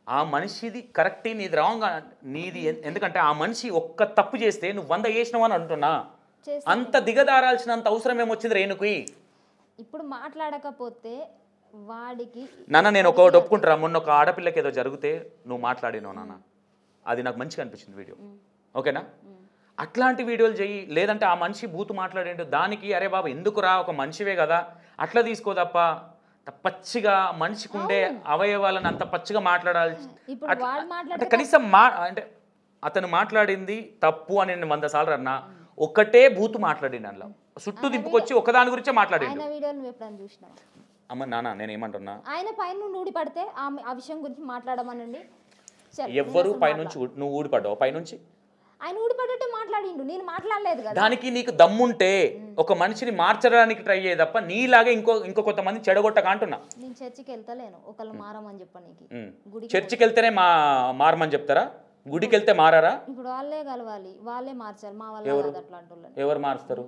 ఆ మనిషిది కరెక్టే, నీది రాంగ్ నీది. ఎందుకంటే ఆ మనిషి ఒక్క తప్పు చేస్తే నువ్వు 100 చేసినావు అని అంటున్నా. అంత దిగదారాల్సినంత అవసరం ఏమొచ్చింది రేణుకి? ఇప్పుడు మాట్లాడకపోతే వాడికి నేను ఒకటి ఒప్పుకుంటారా, మొన్న ఒక ఆడపిల్లకి ఏదో జరిగితే నువ్వు మాట్లాడినావు నాన్న, అది నాకు మంచిగా అనిపించింది వీడియో, ఓకేనా? అట్లాంటి వీడియోలు చెయ్యి. లేదంటే ఆ మనిషి బూతు మాట్లాడేంటి దానికి, అరే బాబు ఎందుకురా, ఒక మనిషివే కదా అట్లా తీసుకో తప్ప పచ్చిగా మనిషికి ఉండే అవయవాలను అంత పచ్చిగా మాట్లాడాలి అంటే కనీసం అంటే అతను మాట్లాడింది తప్పు అని నేను 100 సార్లు అన్నా, ఒకటే బూతు మాట్లాడిండు అందులో, చుట్టూ దింపుకొచ్చి ఒకదాని గురించే మాట్లాడిండు. ఆయన వీడియోలు నువ్వు ఎప్పుడైనా చూసినావా? అమ్మ నాన్న నేను ఏమంటున్నా, ఆయన పైన నుండి ఊడిపడితే ఆ విషయం గురించి మాట్లాడమనండి. ఎవ్వరు పైనుంచి నువ్వు ఊడిపడ్డావు, పైనుంచి ఆయన ఊడిపడ్డట్టే మాట్లాడిండు, నేను మాట్లాడలేదు కదా. దానికి నీకు దమ్ముంటే ఒక మనిషిని మార్చడానికి ట్రై చేయ తప్ప నీలాగే ఇంకో కొంతమంది చెడగొట్టక అంటున్నా. నేను చర్చికి వెళ్తలేను ఒకళ్ళు మారమని చెప్పనీకి. చర్చికి వెళ్తేనే మారమని చెప్తారా? గుడికి వెళ్తే మారారా? ఇప్పుడు వాళ్ళే కలవాలి, వాళ్ళే మార్చాలి, మా వల్ల కాదు అట్లాంటి వాళ్ళని. ఎవరు మారుస్తారు?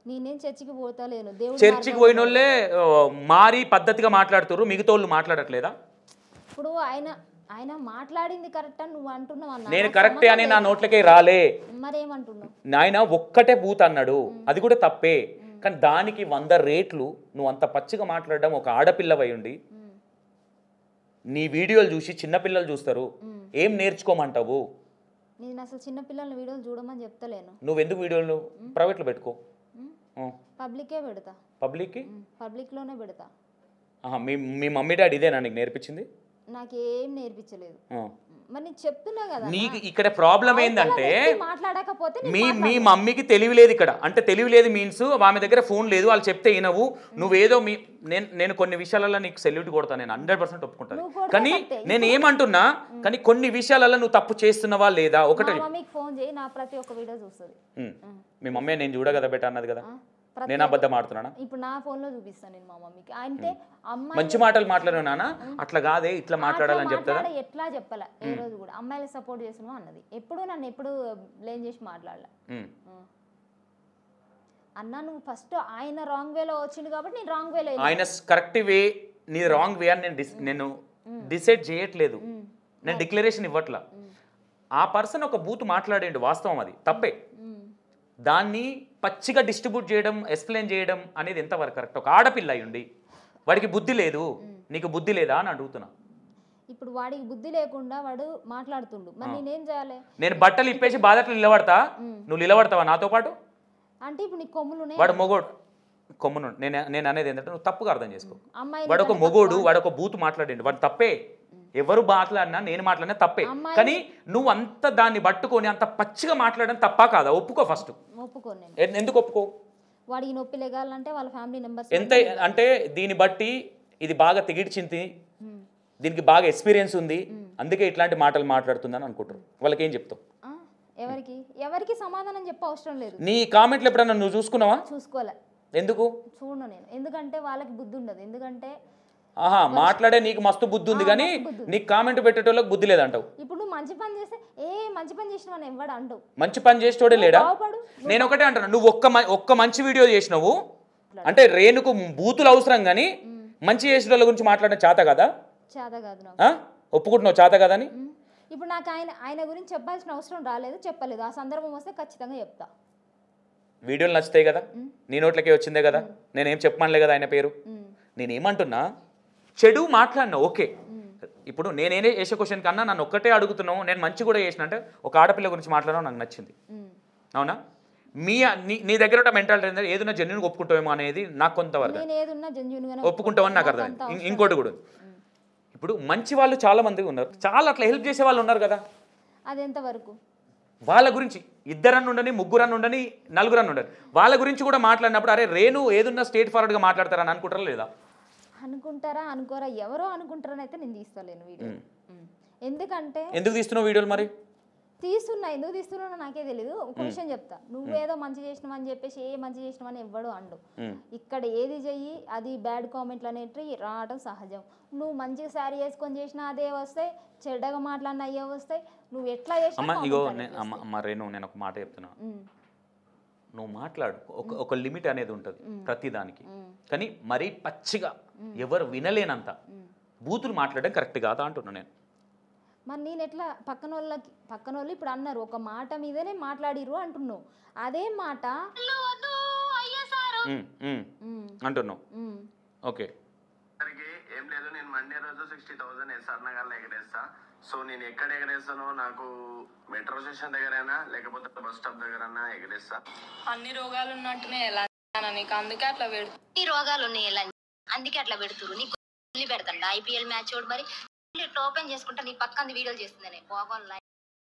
నేనేం చర్చికి పోతలేను. దేవుడు చర్చికి పోయిన వాళ్ళే మారి పద్ధతిగా మాట్లాడుతారు, మిగతా వాళ్ళు మాట్లాడట్లేదా? ఇప్పుడు ఆయన మాట్లాడింది కరెక్ట్ అని నువ్వు అంటున్నావు అన్న. నేను కరెక్టే అని నా నోట్లకే రాలే. మరేమంటున్నావు? నాయన ఒక్కటే బూత్ అన్నాడు, అది కూడా తప్పే. కానీ దానికి 100 రేట్లు నువ్వు అంత పచ్చిగా మాట్లాడడం, ఒక ఆడపిల్లవై ఉండి నీ వీడియోలు చూసి చిన్నపిల్లలు చూస్తారు, ఏం నేర్చుకోమంటావు? నేను అసలు చిన్నపిల్లల వీడియోలు చూడమని చెప్తలేను. నువ్వెందుకు వీడియోలు ప్రైవేట్లో పెట్టుకో, పబ్లికే పెడతా. పబ్లిక్లోనే పెడతా. మీ మమ్మీ డాడీ ఇదేనా నీకు నేర్పించింది? నాకేం నేర్పించలేదు. మరి నేను చెప్తున్నా కదా, నీకు ఇక్కడ ప్రాబ్లం ఏంటంటే మాట్లాడకపోతే మీ మమ్మీకి తెలివి లేదు ఇక్కడ. అంటే తెలివి లేదు మీన్స్ ఆమె దగ్గర ఫోన్ లేదు, వాళ్ళు చెప్తే వినవు. నువ్వేదో నేను కొన్ని విషయాలలో నీకు సెల్యూట్ కొడతాను, నేను 100% ఒప్పుకుంటాను. కానీ నేను ఏమంటున్నా, కానీ కొన్ని విషయాలలో నువ్వు తప్పు చేస్తున్నావా లేదా ఒకటే. మమ్మీకి ఫోన్ చేయి, నా ప్రతి ఒక్క వీడియో చూస్తుంది. మీ మమ్మీ నేను చూడ కదా బెట అన్నది కదా, నేను అబద్ధం ఆడుతున్నానా? ఇప్పుడు నా ఫోన్లో చూపిస్తాను నేను మా మమ్మీకి. అంటే అమ్మాయి మంచి మాటలు మాట్లాడాను నాన్న, అట్లా కాదే ఇట్లా మాట్లాడాలని చెప్తా. ఎట్లా చెప్పాలా, ఏ రోజు కూడా అమ్మాయిలు సపోర్ట్ చేస్తున్నావు అన్నది. నన్ను ఎప్పుడు బ్లేమ్ చేసి మాట్లాడలే అన్న. నువ్వు ఫస్ట్ ఆయన రాంగ్ వేలో వచ్చింది కాబట్టి నేను రాంగ్ వేలో, ఆయన కరెక్ట్ వే నీ రాంగ్ వే అని నేను డిసైడ్ చేయట్లేదు, నేను డిక్లరేషన్ ఇవ్వట్లా. ఆ పర్సన్ ఒక బూత్ మాట్లాడేండు, వాస్తవం అది తప్పే. దాన్ని పచ్చిగా డిస్ట్రిబ్యూట్ చేయడం, ఎక్స్ప్లెయిన్ చేయడం అనేది ఎంతవరకు కరెక్ట్? ఒక ఆడపిల్ల అయ్యుండి వాడికి బుద్ధి లేదు, నీకు బుద్ధి లేదా అని అడుగుతున్నా. ఇప్పుడు వాడికి బుద్ధి లేకుండా వాడు మాట్లాడుతుండు, మరి నేనేం చేయాలి? నేను బట్టలు ఇప్పేసి బాధట్లు నిలబడతా, నువ్వు నిలబడతావా నాతో పాటు? అంటే ఇప్పుడు నీ కొమ్ములు వాడు మొగోడు, కొమ్మును నేను అనేది ఏంటంటే నువ్వు తప్పుగా అర్థం చేసుకో. వాడు ఒక మొగోడు, వాడు ఒక బూత్ మాట్లాడండి, వాడు తప్పే. ఎవరు మాట్లాడినా నేను మాట్లాడినా తప్పే. కానీ నువ్వు అంత దాన్ని పట్టుకొని అంత పచ్చిగా మాట్లాడడం తప్పా కాదా? ఒప్పుకో ఫస్ట్. ఒప్పుకోను. ఎందుకు ఒప్పుకో? వాడికి నొప్పి లేగాలంటే వాళ్ళ ఫ్యామిలీ మెంబర్స్ ఎంత అంటే దీన్ని బట్టి ఇది బాగా తెగిడ్చింది, దీనికి బాగా ఎక్స్పీరియన్స్ ఉంది, అందుకే ఇట్లాంటి మాటలు మాట్లాడుతుందని అనుకుంటారు. వాళ్ళకి ఏం చెప్తావు? ఎవరికి సమాధానం చెప్పే అవసరం లేదు. నీ కామెంట్లు ఎప్పుడన్నా నువ్వు చూసుకున్నావా? చూసుకోలే. ఎందుకు చూడను నేను, ఎందుకంటే వాళ్ళకి బుద్ధి ఉండదు. ఎందుకంటే మాట్లాడే నీకు మస్తు బుద్ధి ఉంది, కానీ నీకు కామెంట్ పెట్టేటోళ్ళకి బుద్ధి లేదంటావు. ఇప్పుడు నువ్వు మంచి పని చేస్తే మంచి పని చేసినావు అని ఎవడు అంటావు? మంచి పని చేసేటోడే లేడా? నేను ఒకటే అంటున్నా, నువ్వు ఒక్క మంచి వీడియో చేసినావు అంటే రేణుకు బూతులు అవసరం, కానీ మంచి చేసేటోళ్ళ గురించి మాట్లాడడం చేత కదా? చేత కాదు నాకు. ఒప్పుకుంటున్నావు చేత కదా అని? ఇప్పుడు నాకు ఆయన గురించి చెప్పాల్సిన అవసరం రాలేదు, చెప్పలేదు. ఆ సందర్భం వస్తే ఖచ్చితంగా చెప్తా. వీడియోలు నచ్చుతాయి కదా, నీ నోట్లకే వచ్చిందే కదా, నేనేం చెప్పమనలే కదా ఆయన పేరు. నేనేమంటున్నా, చెడు మాట్లాడినా ఓకే. ఇప్పుడు నేనే చేసే క్వశ్చన్ కన్నా నన్ను ఒక్కటే అడుగుతున్నావు, నేను మంచి కూడా చేసిన అంటే ఒక ఆడపిల్ల గురించి మాట్లాడడం నాకు నచ్చింది, అవునా? నీ దగ్గర ఉన్న మెంటాలిటీ ఏంటంటే ఏదైనా జెన్యున్గా ఒప్పుకుంటావేమో అనేది నాకు కొంతవరకు ఒప్పుకుంటామని నాకు అర్థం. ఇంకోటి కూడా, ఇప్పుడు మంచి వాళ్ళు చాలా మంది ఉన్నారు, చాలా అట్లా హెల్ప్ చేసే వాళ్ళు ఉన్నారు కదా, అది ఎంతవరకు? వాళ్ళ గురించి 2 ఉండని 3 ఉండని 4 ఉండని వాళ్ళ గురించి కూడా మాట్లాడినప్పుడు అరే రేణు ఏదున్నా స్ట్రేట్ ఫార్వర్డ్గా మాట్లాడతారని అనుకుంటారా లేదా? అనుకుంటారా అనుకోరా, ఎవరో అనుకుంటారని అయితే నేను తీస్తాను వీడియో. ఎందుకంటే ఎందుకు తీస్తున్నావు వీడియోలు? మరి ఎందుకు తీస్తున్నానో నాకే తెలియదు. ఒక విషయం చెప్తా, నువ్వేదో మంచి చేసినావు అని చెప్పేసి మంచి చేసినావు అని ఎవ్వడు అండు. ఇక్కడ ఏది చెయ్యి అది బ్యాడ్ కామెంట్లు అనేటివి రావడం సహజం. నువ్వు మంచిగా శారీ వేసుకొని చేసినా అదే వస్తాయి, చెడ్డగా మాట్లాడినా అయ్యే వస్తాయి. నువ్వు ఎట్లా చేసినా ఇగో అమ్మ రేణు, నేను ఒక మాట చెప్తున్నా, నువ్వు మాట్లాడు, ఒక లిమిట్ అనేది ఉంటుంది ప్రతిదానికి. కానీ మరీ పచ్చిగా ఎవరు వినలేనంత బూతులు మాట్లాడడం కరెక్ట్ కాదా అంటున్నా నేను. మరి నేను ఎట్లా పక్కన వాళ్ళు ఇప్పుడు అన్నారు ఒక మాట మీదనే మాట్లాడిరు అంటున్నావు, అదే మాట అంటున్నావు. ఓకే, ఏం లేదు, నేను మండే రోజు 60,000 ఎస్ఆర్ నగర్లో ఎగరేస్తా. సో నేను ఎక్కడ ఎగరేస్తానో నాకు మెట్రో స్టేషన్ దగ్గరైనా లేకపోతే బస్ స్టాప్ దగ్గరైనా ఎగరేస్తా. అన్ని రోగాలు ఉన్నట్టునే ఎలా నీకు, అందుకే అట్లా పెడుతు. ఈ రోగాలు ఉన్నాయి ఎలా, అందుకే అట్లా పెడుతురు. నీకు పెడతాండి IPL మ్యాచ్ చూడు, మరి ఓపెన్ చేసుకుంటా నీ పక్కన వీడియోలు చేస్తుంది.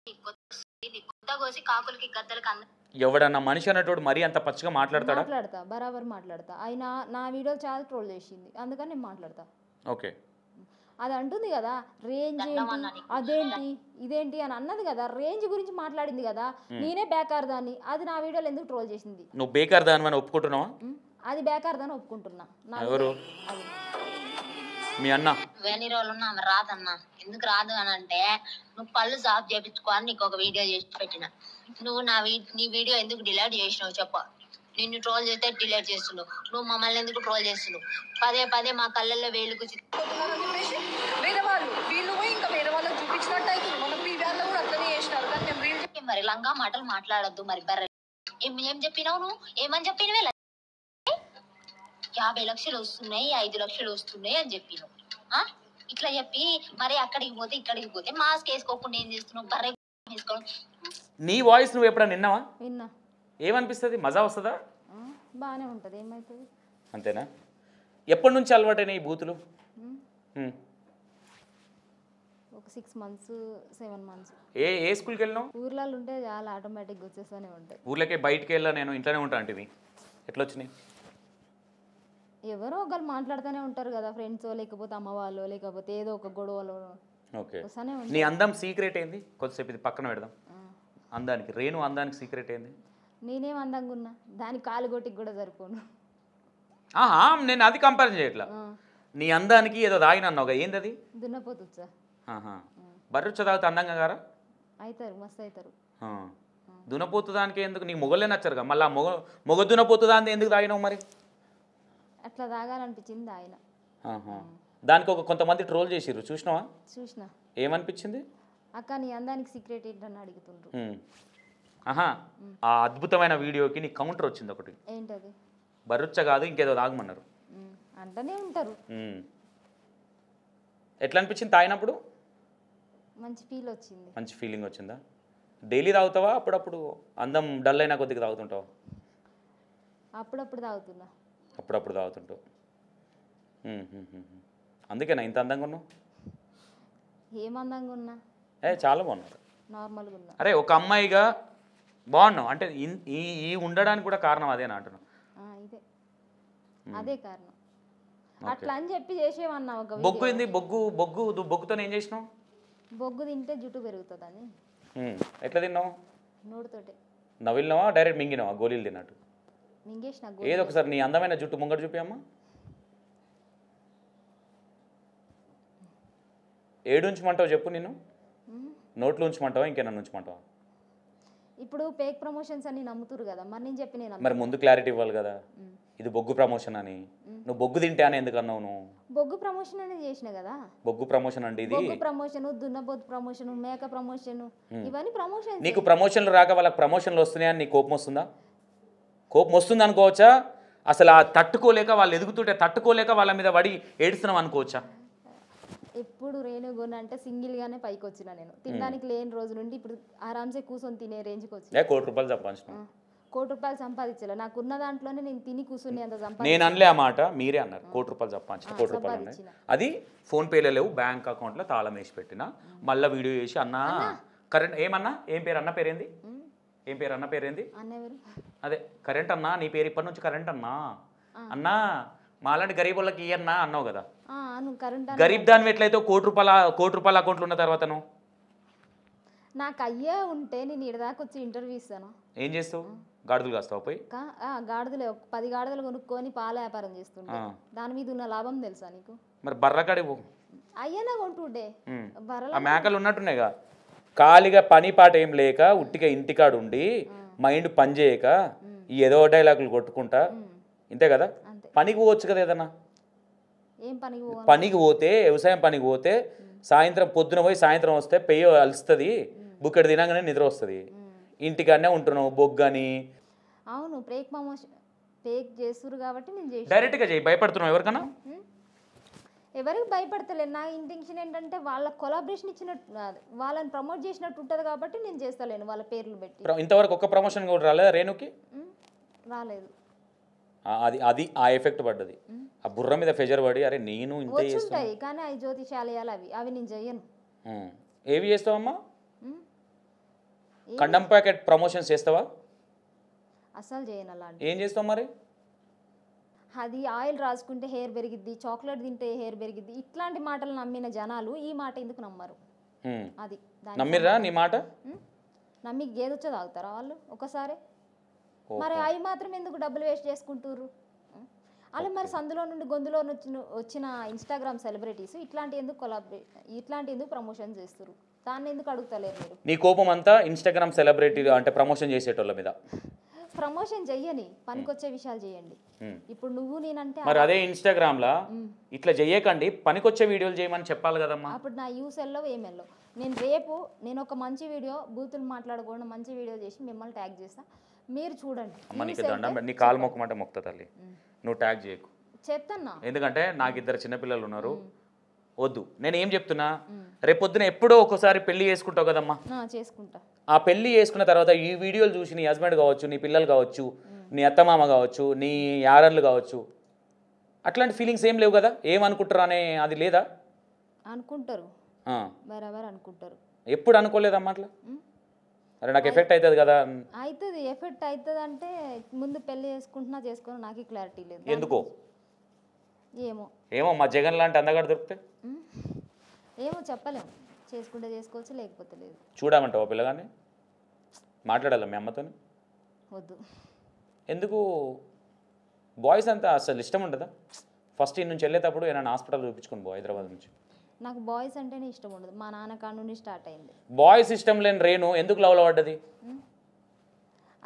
కొత్త కోసి కాకులకి గద్దలకి అందం ఎవడన్నా మనిషి అన్నట్టు మరీ అంత పచ్చిగా మాట్లాడతాడా? మాట్లాడతా, బరాబర్ మాట్లాడతా. ఆయన నా వీడియోలు చాలా ట్రోల్ చేసింది, అందుకని నేను మాట్లాడతా. ఓకే. అది అంటుంది కదా రేంజ్ ఏంటి అదేంటి ఇదేంటి అని అన్నది కదా, రేంజ్ గురించి మాట్లాడింది కదా, నేనే బేకార్ దాన్ని. అది నా వీడియోలో ఎందుకు ట్రోల్ చేసింది? నువ్వు బేకార్ దాని ఒప్పుకుంటున్నావా? అది బేకార్ దాన్ని ఒప్పుకుంటున్నా. ఎవరు? మీ అన్న. వేరే రోజులు ఉన్నా ఆమె రాదన్నా. ఎందుకు రాదు అని అంటే నువ్వు పళ్ళు సాఫ్ చేయించుకో అని నీకు ఒక వీడియో చేసి పెట్టిన. నువ్వు నీ వీడియో ఎందుకు డిలీట్ చేసినావు చెప్ప? నిన్ను ట్రోల్ చేస్తే డిలీట్ చేస్తున్నావు. నువ్వు మమ్మల్ని ఎందుకు ట్రోల్ చేస్తున్నావు? పదే పదే మా కళ్ళల్లో వేలుకు చెప్పేసి వేరే వాళ్ళు వీళ్ళు పోయి ఇంకా వేరే వాళ్ళకి చూపించినట్టు అవుతుంది. మన పీవీఆర్లో కూడా అట్లనే చేసినారు. కానీ మేము రీల్ మరి లంగా మాటలు మాట్లాడొద్దు. మరి బర్రె ఏం చెప్పినావు నువ్వు? ఏమని చెప్పినవే? 50 లక్షలు వస్తున్నాయి, 5 లక్షలు వస్తున్నాయి అని చెప్పినావు. ఇట్లా చెప్పి మరి అక్కడికి పోతే ఇక్కడికి పోతే మాస్క్ వేసుకోకుండా ఏం చేస్తున్నావు? బర్రె వేసుకోవడం. నీ వాయిస్ నువ్వు ఎప్పుడైనా విన్నావా? విన్నా. ఏమనిపిస్తుంది? మజా వస్తుందా? బాగానే ఉంటుంది. ఏమవుతుంది? అంతేనా? ఎప్పటి నుంచి అలవాటైనా ఈ బూతులు? ఒక 6 months 7 months. ఏ స్కూల్కి వెళ్ళినావు? ఊర్లలో ఉంటే చాలా ఆటోమేటిక్గా వచ్చేస్తూనే ఉంటాయి. ఊర్లకే బయటికి వెళ్ళా, నేను ఇంట్లోనే ఉంటా అంటే ఎట్లా వచ్చినాయి? ఎవరో ఒకరు మాట్లాడుతూనే ఉంటారు కదా, ఫ్రెండ్స్ లేకపోతే అమ్మ వాళ్ళు లేకపోతే ఏదో ఒక గొడవలు ఓకే. వస్తూనే ఉంటాయి. నీ అందం సీక్రెట్ ఏంది? కొద్దిసేపు ఇది పక్కన పెడదాం. అందానికి రేణు అందానికి సీక్రెట్ ఏంది? నేనేం అందంగా ఉన్నా, దానికి కాలు గొట్టికి కూడా సరిపోను. నేను అది కంపేర్ చేయట్లా. నీ అందానికి ఏదో రాయినన్నావుగా, ఏంది అది? దున్నపోతుచ్చా. బర్రెచ్చ తాగితే అందంగా గారా? అవుతారు, మస్తు అవుతారు. దున్నపోతు దానికి ఎందుకు? నీకు మొగలే నచ్చరుగా, మళ్ళీ మొగ దున్నపోతు దాన్ని ఎందుకు తాగినావు మరి? అట్లా తాగాలనిపించింది ఆయన. దానికి కొంతమంది ట్రోల్ చేసిర్రు, చూసినావా? చూసిన. ఏమనిపించింది? అక్క నీ అందానికి సీక్రెట్ ఏంటని అడుగుతుండ్రు. ఆ అద్భుతమైన వీడియోకి నీ కౌంటర్ వచ్చింది ఒకటి. ఏంటది? బర్రుచ్చ కాదు ఇంకేదో తాగమన్నారు. అంటనే ఉంటారు. ఎట్లా అనిపించింది తాగినప్పుడు? మంచి ఫీల్ వచ్చింది. మంచి ఫీలింగ్ వచ్చిందా? డైలీ తాగుతావా? అప్పుడప్పుడు అందం డల్ అయినా కొద్దిగా తాగుతుంటావా? అప్పుడప్పుడు తాగుతున్నా. అప్పుడప్పుడు తాగుతుంటావు. అందుకేనా ఇంత అందంగా ఉన్నావు? ఏం అందంగా ఉన్నా? చాలా బాగున్నారు. నార్మల్గా ఉన్నా. అరే ఒక అమ్మాయిగా బాగున్నావు అంటే ఈ ఉండడానికి కూడా కారణం అదేనా అంటున్నావు? ఇదే అదే కారణం. అట్లా అని చెప్పి చేసేవన్నా. ఒక బొగ్గు ఏంది? బొగ్గుతో ఏం చేసినావు? బొగ్గు తింటే జుట్టు పెరుగుతుందని. ఎట్లా తిన్నావు? నోడుతోటే. నవ్విలినావా డైరెక్ట్ మింగినావా గోళీలు తిన్నట్టు? మింగేసిన. ఏదో ఒకసారి నీ అందమైన జుట్టు ముంగట చూపి అమ్మా. ఏడు ఉంచమంటావు చెప్పు. నేను నోట్లు ఉంచమంటావా ఇంకేనా ఉంచమంటావా? ఇప్పుడు పేక్ ప్రమోషన్స్ అని నమ్ముతురు కదా, మరి నేను చెప్పి నేను మరి ముందు క్లారిటీ ఇవ్వాలి కదా, ఇది బొగ్గు ప్రమోషన్ అని. నువ్వు బొగ్గు తింటే అని ఎందుకు అన్నావు? నువ్వు బొగ్గు ప్రమోషన్ అనేది చేసిన కదా. బొగ్గు ప్రమోషన్ అంటే ఇది బొగ్గు ప్రమోషన్, దున్నపోతు ప్రమోషన్, మేక ప్రమోషన్, ఇవన్నీ ప్రమోషన్. నీకు ప్రమోషన్లు రాక వాళ్ళకి ప్రమోషన్లు వస్తున్నాయని నీకు కోపం వస్తుందా? కోపం వస్తుంది అనుకోవచ్చా? అసలు ఆ తట్టుకోలేక వాళ్ళు ఎదుగుతుంటే తట్టుకోలేక వాళ్ళ మీద పడి ఏడుస్తున్నాం అనుకోవచ్చా? ఎప్పుడు రేణుగుణ అంటే సింగిల్గానే పైకి వచ్చిన నేను. తినడానికి లేని రోజు నుండి ఇప్పుడు ఆరామ్సే కూర్చొని తినే రేంజ్కి వచ్చి. ₹1 కోటి సంపాదించిన. ₹1 కోటి సంపాదించాలి. నాకున్న దాంట్లోనే నేను తిని కూర్చుని అంత సంపాదించాను. నేను అనలే ఆ మాట, మీరే అన్నారు. ₹1 కోటి సంపాదించిన. ₹1 అది ఫోన్పేలో లేవు, బ్యాంక్ అకౌంట్లో తాళం వేసి పెట్టిన. మళ్ళీ వీడియో చేసి అన్నా కరెంట్ ఏమన్నా ఏం పేరు అన్న పేరేంది? ఏం పేరు అన్న పేరేంది? అన్నెవరు? అదే కరెంట్ అన్నా, నీ పేరు ఇప్పటి నుంచి కరెంట్ అన్నా అన్నా, మాలాంటి గరీబ్ వాళ్ళకి ఇయ్యన్నా అన్నావు కదా. గరీబ్ దాని ఎట్లయితే ₹1 కోటి అకౌంట్లు ఉన్న తర్వాత నువ్వు నాకు అయ్యే ఉంటే నేను ఇక్కడ దాకా వచ్చి ఇంటర్వ్యూ ఇస్తాను. ఏం చేస్తావు? గాడిదలు కాస్తావు పోయి? గాడిదలే 10 గాడిదలు కొనుక్కొని పాల వ్యాపారం చేస్తుంటే దాని మీద ఉన్న లాభం తెలుసా నీకు? మరి బర్రకాడి పో. అయ్యేనా కొంటుండే ఆ మేకలు ఉన్నట్టున్నాయిగా. ఖాళీగా పని పాట ఏం లేక ఉట్టిగా ఇంటికాడు ఉండి మైండ్ పని చేయక ఈ ఏదో డైలాగులు కొట్టుకుంటా ఇంతే కదా. పనికి పోవచ్చు కదా ఏదన్నా. ఏం పనికి? పనికి పోతే వ్యవసాయం పనికి పోతే సాయంత్రం పొద్దున పోయి సాయంత్రం వస్తే పెయ్యి అలుస్తుంది, బుక్కడి తినగానే నిద్ర వస్తుంది. ఇంటికాడనే ఉంటున్నావు బొగ్గని. అవును, పేక్ చేస్తురు కాబట్టి నేను చేసి డైరెక్ట్గా చేయి. భయపడుతున్నావు ఎవరికన్నా? ఎవరికి భయపడతలేదు. నా ఇంటెన్షన్ ఏంటంటే వాళ్ళ కొలాబరేషన్ ఇచ్చినట్టు, వాళ్ళని ప్రమోట్ చేసినట్టు ఉంటుంది కాబట్టి నేను చేస్తలేను వాళ్ళ పేర్లు పెట్టి. ఇంతవరకు ఒక్క ప్రమోషన్ కూడా రాలేదా రేణుకి? రాలేదు. అది ఆ ఎఫెక్ట్ పడ్డది. ఆ బుర్ర మీద ఫెజర్ పడి అరే నేను ఇంతే చేస్తుంటాయి కానీ అవి జ్యోతిషాలయాలు అవి నేను చెయ్యను. ఏవి చేస్తావమ్మా? కండం ప్యాకెట్ ప్రమోషన్స్ చేస్తావా? అస్సలు చేయను అలాంటి. ఏం చేస్తావు మరి? అది ఆయిల్ రాసుకుంటే హెయిర్ పెరిగిద్ది, చాక్లెట్ తింటే హెయిర్ పెరిగిద్ది, ఇట్లాంటి మాటలు నమ్మిన జనాలు ఈ మాట ఎందుకు నమ్మరు? అది నమ్మిర్రా నీ మాట? నమ్మి గేదొచ్చే తాగుతారా వాళ్ళు ఒకసారి? మరి అవి మాత్రం ఎందుకు డబ్బులు వేస్ట్ చేసుకుంటారు? అలా మరి సందులో నుండి గొంతులో వచ్చిన ఇన్స్టాగ్రామ్ సెలబ్రిటీస్ ఇట్లాంటి ఎందుకు ప్రమోషన్ చేస్తారు? దాన్ని ఎందుకు అడుగుతలేరు మీరు? నీ కోపం అంతా ఇన్స్టాగ్రామ్ సెలబ్రిటీ అంటే ప్రమోషన్ చేసేటోళ్ళ మీద. ప్రమోషన్ చెయ్యని, పనికొచ్చే విషయాలు చేయండి. ఇప్పుడు నువ్వు నేనంటే మరి అదే ఇన్స్టాగ్రామ్లో ఇట్లా చెయ్యకండి, పనికొచ్చే వీడియోలు చేయమని చెప్పాలి కదమ్మా. అప్పుడు నా యూస్ వెళ్ళవు ఏం వెళ్ళవు. నేను ఒక మంచి వీడియో బూతులు మాట్లాడకుండా మంచి వీడియో చేసి మిమ్మల్ని ట్యాగ్ చేస్తా, మీరు చూడండి. అమ్మ నీకు దండం, నీ కాలు మొక్కమంటే మొక్త తల్లి, నువ్వు ట్యాగ్ చేయకు చెప్తాన్నా. ఎందుకంటే నాకు 2 చిన్నపిల్లలు ఉన్నారు, వద్దు. నేను ఏం చెప్తున్నా, రేపొద్దున ఎప్పుడో ఒకసారి పెళ్లి చేసుకుంటావు కదమ్మా, చేసుకుంటా. ఆ పెళ్లి చేసుకున్న తర్వాత ఈ వీడియోలు చూసి నీ హస్బెండ్ కావచ్చు, నీ పిల్లలు కావచ్చు, నీ అత్తమామ కావచ్చు, నీ యారన్లు కావచ్చు, అట్లాంటి ఫీలింగ్స్ ఏం లేవు కదా? ఏమనుకుంటారు అనే అది లేదా? అనుకుంటారు, బరాబర్ అనుకుంటారు. ఎప్పుడు అనుకోలేదమ్మా అట్లా? అరే నాకు ఎఫెక్ట్ అవుతుంది కదా. అవుతుంది, ఎఫెక్ట్ అవుతుంది. అంటే ముందు పెళ్లి చేసుకుని నాకు క్లారిటీ లేదు. ఎందుకో ఏమో మా జగన్ లాంటి అందగాడు దొరికితే ఏమో చెప్పలేము. చేసుకుంటే చేసుకోవచ్చు, లేకపోతే లేదు. చూడమంటావా పిల్లగాన్ని? మాట్లాడాలా మీ అమ్మతో? వద్దు. ఎందుకు? బాయ్స్ అంతా అసలు ఇష్టం ఉండదా? ఫస్ట్ ఈ నుంచి వెళ్ళేటప్పుడు ఏమైనా హాస్పిటల్ చూపించుకుని పో, హైదరాబాద్ నుంచి. నాకు బాయ్స్ అంటేనే ఇష్టం ఉండదు, మా నాన్న కాడ నుండి స్టార్ట్ అయింది. బాయ్స్ ఇష్టం లేని రేణు ఎందుకు లవ్లో పడ్డది?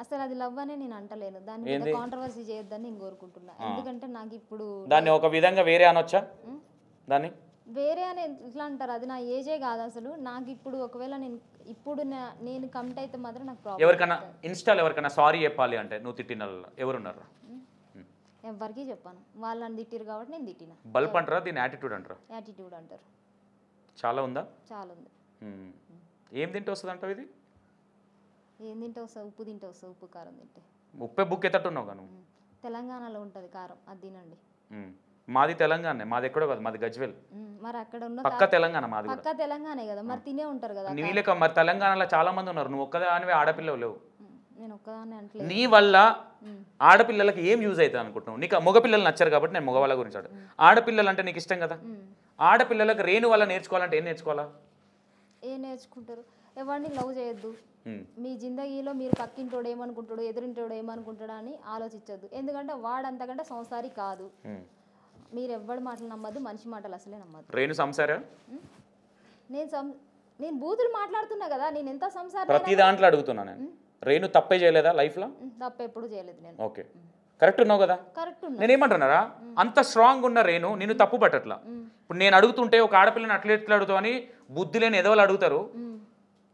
అసలు అది లవ్ అనే నేను అంటలేను, దాని మీద కాంట్రవర్సీ చేయొద్దని నేను కోరుకుంటున్నా. ఎందుకంటే నాకు ఇప్పుడు దాన్ని ఒక విధంగా వేరే అనొచ్చా? దాన్ని వేరే అని ఇట్లా అంటారు, అది నా ఏజే కాదు అసలు. నాకు ఇప్పుడు ఒకవేళ నేను కమిట్ అయితే మాత్రం నాకు ప్రాబ్లం. ఎవరికైనా ఇన్స్టాల్ ఎవరికైనా సారీ చెప్పాలి అంటే నువ్వు తిట్టిన ఎవరున్నారు? ఎవరికి చెప్పాను, వాళ్ళని తిట్టిరు కాబట్టి నేను తిట్టిన. బల్బ్ అంటారా దీని? యాటిట్యూడ్ అంటారా? యాటిట్యూడ్ అంటారు. చాలా ఉందా? చాలా ఉంది. ఏం తింటే వస్తుంది అంటావు ఇది? ఏం తింటే వస్తుంది? ఉప్పు తింటే వస్తుంది, ఉప్పు కారం తింటే. ఉప్పే బుక్ ఎత్తట్టున్నావు కానీ తెలంగాణలో ఉంటుంది కారం, అది తినండి. మాది తెలంగాణ, మాది ఎక్కడో కదా, మాది గజ్వేల్. మరి అక్కడ ఉన్న పక్క తెలంగాణ, మాది పక్క తెలంగాణే కదా, మరి తినే ఉంటారు కదా. నీ లెక్క మరి తెలంగాణలో చాలా మంది ఉన్నారు, నువ్వు ఒక్కదానివే ఆడపిల్లవు లేవు. నేను ఒక్కదాన్ని అంటే నీ వల్ల ఆడపిల్లలకి ఏం యూజ్ అవుతుంది అనుకుంటున్నావు? నీకు మగపిల్లలు నచ్చారు కాబట్టి నేను మగవాళ్ళ గురించి ఆడు. ఆడపిల్లలు అంటే నీకు ఇష్టం కదా, ఆడపిల్లలకు రేణు వల్ల నేర్చుకోవాలంటే ఏం నేర్చుకోవాలా? ఏం నేర్చుకుంటారు? ఎవరిని లవ్ చేయొద్దు. మీ జిందగీలో మీరు పక్కింటోడు ఏమనుకుంటాడు, ఎదురింటోడు ఏమనుకుంటాడు అని ఆలోచించద్దు. ఎందుకంటే వాడు అంతకంటే సంసారి కాదు. మీరు ఎవ్వడి మాటలు నమ్మద్దు, మనిషి మాటలు అసలే నమ్మద్దు. రేణు సంసారా? నేను బూతులు మాట్లాడుతున్నా కదా, నేను ఎంత సంసారం ప్రతి దాంట్లో అడుగుతున్నా నేను. రేణు తప్పే చేయలేదా లైఫ్లో? తప్ప ఎప్పుడు చేయలేదు నేను. ఓకే, కరెక్ట్ ఉన్నావు కదా. కరెక్ట్. నేనేమంటున్నారా, అంత స్ట్రాంగ్ ఉన్న రేణు నేను తప్పు పట్టట్లా. ఇప్పుడు నేను అడుగుతుంటే ఒక ఆడపిల్లని అట్లా ఎట్లా అడుగుతావు అని బుద్ధి లేని ఎదవలు అడుగుతారు,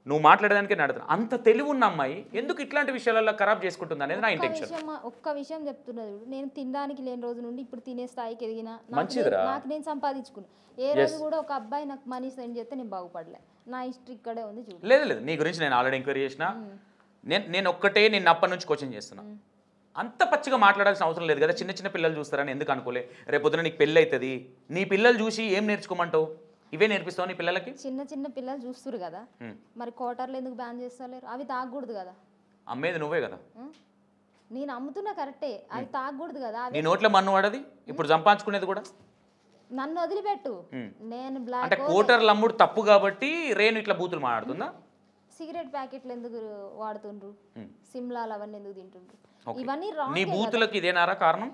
నువ్వు మాట్లాడేదానికి నేను అడుగుతాను. అంత తెలివి ఉన్న అమ్మాయి ఎందుకు ఇట్లాంటి విషయాలలో ఖరాబ్ చేసుకుంటుంది అనేది నా ఇంటెన్షన్. ఒక్క విషయం చెప్తున్నది, నేను తినడానికి లేని రోజు నుండి ఇప్పుడు తినే స్థాయికి ఎదిగినా, మంచిదిరా. నాకు నేను సంపాదించుకున్నా. ఏ రోజు కూడా ఒక అబ్బాయి నాకు మనీ సెండ్ చేస్తే నేను బాగుపడలే. నా హిస్టరీ ఇక్కడే ఉంది చూడు. లేదు నీ గురించి నేను ఆల్రెడీ ఎంక్వైరీ చేసిన. నేను ఒక్కటే నిన్న అప్పటి నుంచి కోచింగ్ చేస్తున్నా. అంత పచ్చిగా మాట్లాడాల్సిన అవసరం లేదు కదా. చిన్న చిన్న పిల్లలు చూస్తారని ఎందుకు అనుకోలే? రేపొద్దున నీకు పెళ్ళి అవుతుంది, నీ పిల్లలు చూసి ఏం నేర్చుకోమంటావు? ఇవే నేర్పిస్తావు నీ పిల్లలకి? చిన్న చిన్న పిల్లలు చూస్తారు కదా, మరి క్వార్టర్లు ఎందుకు బ్యాన్ చేస్తలేరు? అవి తాగకూడదు కదా. అమ్మేది నువ్వే కదా. నేను అమ్ముతున్నా కరెక్టే, అవి తాగకూడదు కదా. నీ నోట్లో మన్ను వాడది, ఇప్పుడు సంపాదించుకునేది కూడా. నన్ను వదిలిపెట్టు. నేను అంటే కోటర్లు అమ్ముడు తప్పు కాబట్టి రేణు ఇట్లా బూతులు మాట్లాడుతుందా? సిగరెట్ ప్యాకెట్లు ఎందుకు వాడుతుండ్రు, సిమ్లాలు అవన్నీ ఎందుకు తింటుండ్రు? ఇవన్నీ రాంగ్. నీ బూతులకి ఇదేనారా కారణం?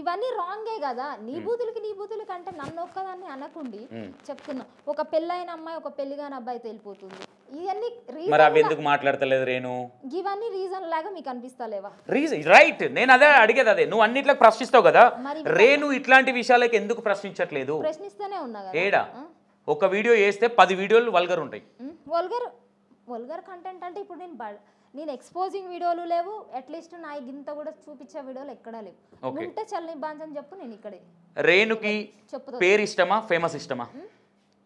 ఇవన్నీ రాంగే కదా. నీ బూతులకి అంటే నన్ను ఒక్కదాన్ని అనకుండి చెప్తున్నా. ఒక పెళ్ళైన అమ్మాయి ఒక పెళ్లిగాని అబ్బాయితో వెళ్ళిపోతుంది. ఇవన్నీ మరి అవి ఎందుకు మాట్లాడతలేదు రేణు? ఇవన్నీ రీజన్ లాగా మీకు అనిపిస్తలేవా? Reason right. నేను అదే అడిగేది, అదే నువ్వు అన్నిట్లో ప్రశ్నిస్తావు కదా. రేణు ఇట్లాంటి విషయాలకి ఎందుకు ప్రశ్నించట్లేదు? ప్రశ్నిస్తూనే ఉన్నా కదా. ఏడా ఒక వీడియో చేస్తే 10 వీడియోలు వల్గర్ ఉంటాయి. వల్గర్ కంటెంట్ అంటే ఇప్పుడు నేను ఎక్స్పోజింగ్ వీడియోలు లేవు, అట్లీస్ట్ నా గింత కూడా చూపించే వీడియోలు ఎక్కడా లేవు. ఉంటే చల్లని బాంచని చెప్పు, నేను ఇక్కడే. రేణుకి పేరు ఇష్టమా, ఫేమస్ ఇష్టమా?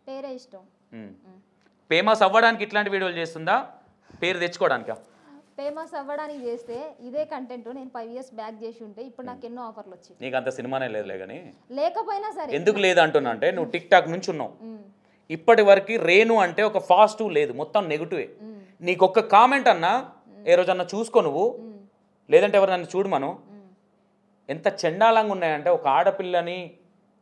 పేరే ఇష్టం. ఫేమస్ అవ్వడానికి ఇట్లాంటి వీడియోలు చేస్తుందా, పేరు తెచ్చుకోవడానికా? ఫేమస్ అవ్వడానికి చేస్తే ఇదే కంటెంట్ నేను 5 years బ్యాక్ చేసి ఉంటే ఇప్పుడు నాకు ఎన్నో ఆఫర్లు వచ్చాయి. నీకు అంత సినిమానే లేదులే కానీ. లేకపోయినా సరే ఎందుకు లేదు అంటున్నా అంటే, నువ్వు టిక్ టాక్ నుంచి ఉన్నావు, ఇప్పటి వరకు రేణు అంటే ఒక పాజిటివ్ లేదు, మొత్తం నెగిటివే. నీకు ఒక్క కామెంట్ అన్నా ఏ రోజన్నా చూసుకో నువ్వు, లేదంటే ఎవరు నన్ను చూడమను. ఎంత చండాలంగా ఉన్నాయంటే ఒక ఆడపిల్లని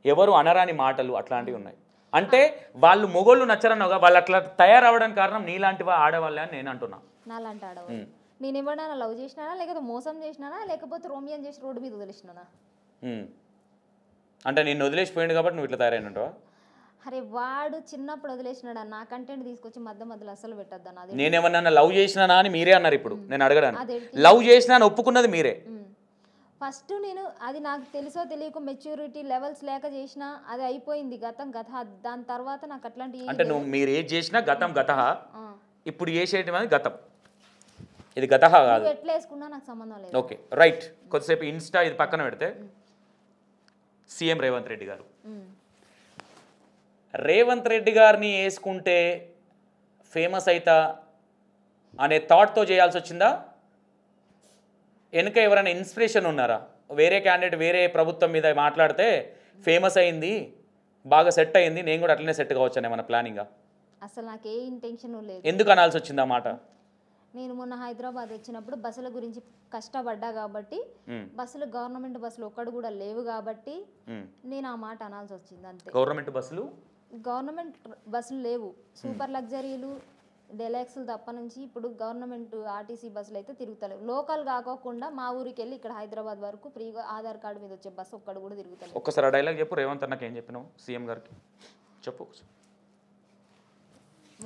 ఎవరు అనరాని మాటలు అట్లాంటివి ఉన్నాయి. అంటే వాళ్ళు మొగోళ్ళు నచ్చరన్నావుగా, వాళ్ళు అట్లా తయారవ్వడానికి కారణం నీలాంటి ఆడవాళ్ళే అని నేను అంటున్నా. నాలాంటి ఆడవాళ్ళు నేను ఎవరైనా లవ్ చేసినానా, లేకపోతే మోసం చేసినానా, లేకపోతే రోమియోని చేసి రోడ్డు మీద వదిలేసినానా? అంటే నేను వదిలేసిపోయింది కాబట్టి నువ్వు ఇట్లా తయారైనట్టువా? అరే వాడు చిన్నప్పుడు వదిలేసినాడు, నా కంటెంట్ తీసుకొచ్చి మధ్యలో అసలు పెట్టద్దా? నేనేమన్నా లవ్ చేసినానా అని మీరే అన్నారు. ఇప్పుడు నేను అడగడానికి లవ్ చేసినా అని ఒప్పుకున్నది మీరే. ఫస్ట్ నేను అది నాకు తెలుసో తెలియక మెచ్యూరిటీ లెవెల్స్ లేక చేసిన, అది అయిపోయింది గతం గత. దాని తర్వాత నాకు అట్లాంటి అంటే నువ్వు మీరు ఏది చేసినా గతం గత, ఇప్పుడు చేసేయటం అది గతం, ఇది గత కాదు. ఎట్లా వేసుకున్నా నాకు సంబంధం లేదు. Okay right. కొద్దిసేపు ఇన్స్టా ఇది పక్కన పెడితే సీఎం రేవంత్ రెడ్డి గారు, రేవంత్ రెడ్డి గారిని వేసుకుంటే ఫేమస్ అవుతా అనే థాట్తో చేయాల్సి వచ్చిందా? వెనుక ఎవరైనా ఇన్స్పిరేషన్ ఉన్నారా? వేరే క్యాండిడేట్ వేరే ప్రభుత్వం మీద మాట్లాడితే ఫేమస్ అయింది, బాగా సెట్ అయింది, నేను కూడా అట్లనే సెట్ కావచ్చు అని ఏమన్నా ప్లానింగా? అసలు నాకు ఏ ఇంటెన్షన్ లేదు. ఎందుకు అనాల్సి వచ్చింది ఆ మాట? నేను మొన్న హైదరాబాద్ వచ్చినప్పుడు బస్సుల గురించి కష్టపడ్డా కాబట్టి, బస్సులు గవర్నమెంట్ బస్సులు ఒక్కడు కూడా లేవు కాబట్టి నేను ఆ మాట అనాల్సి వచ్చింది అంతే. గవర్నమెంట్ బస్సులు లేవు, సూపర్ లగ్జరీలు డెలాక్స్లు తప్ప నుంచి ఇప్పుడు గవర్నమెంట్ ఆర్టీసీ బస్సులు అయితే తిరుగుతలేవు. లోకల్ కాకోకుండా మా ఊరికి వెళ్ళి ఇక్కడ హైదరాబాద్ వరకు ఫ్రీగా ఆధార్ కార్డు మీద వచ్చే బస్సు ఒక్కడు కూడా తిరుగుతలేదు. ఒక్కసారి ఆ డైలాగ్ చెప్పు రేవంత్ అన్నకి. ఏం చెప్పినావు సీఎం గారికి చెప్పు.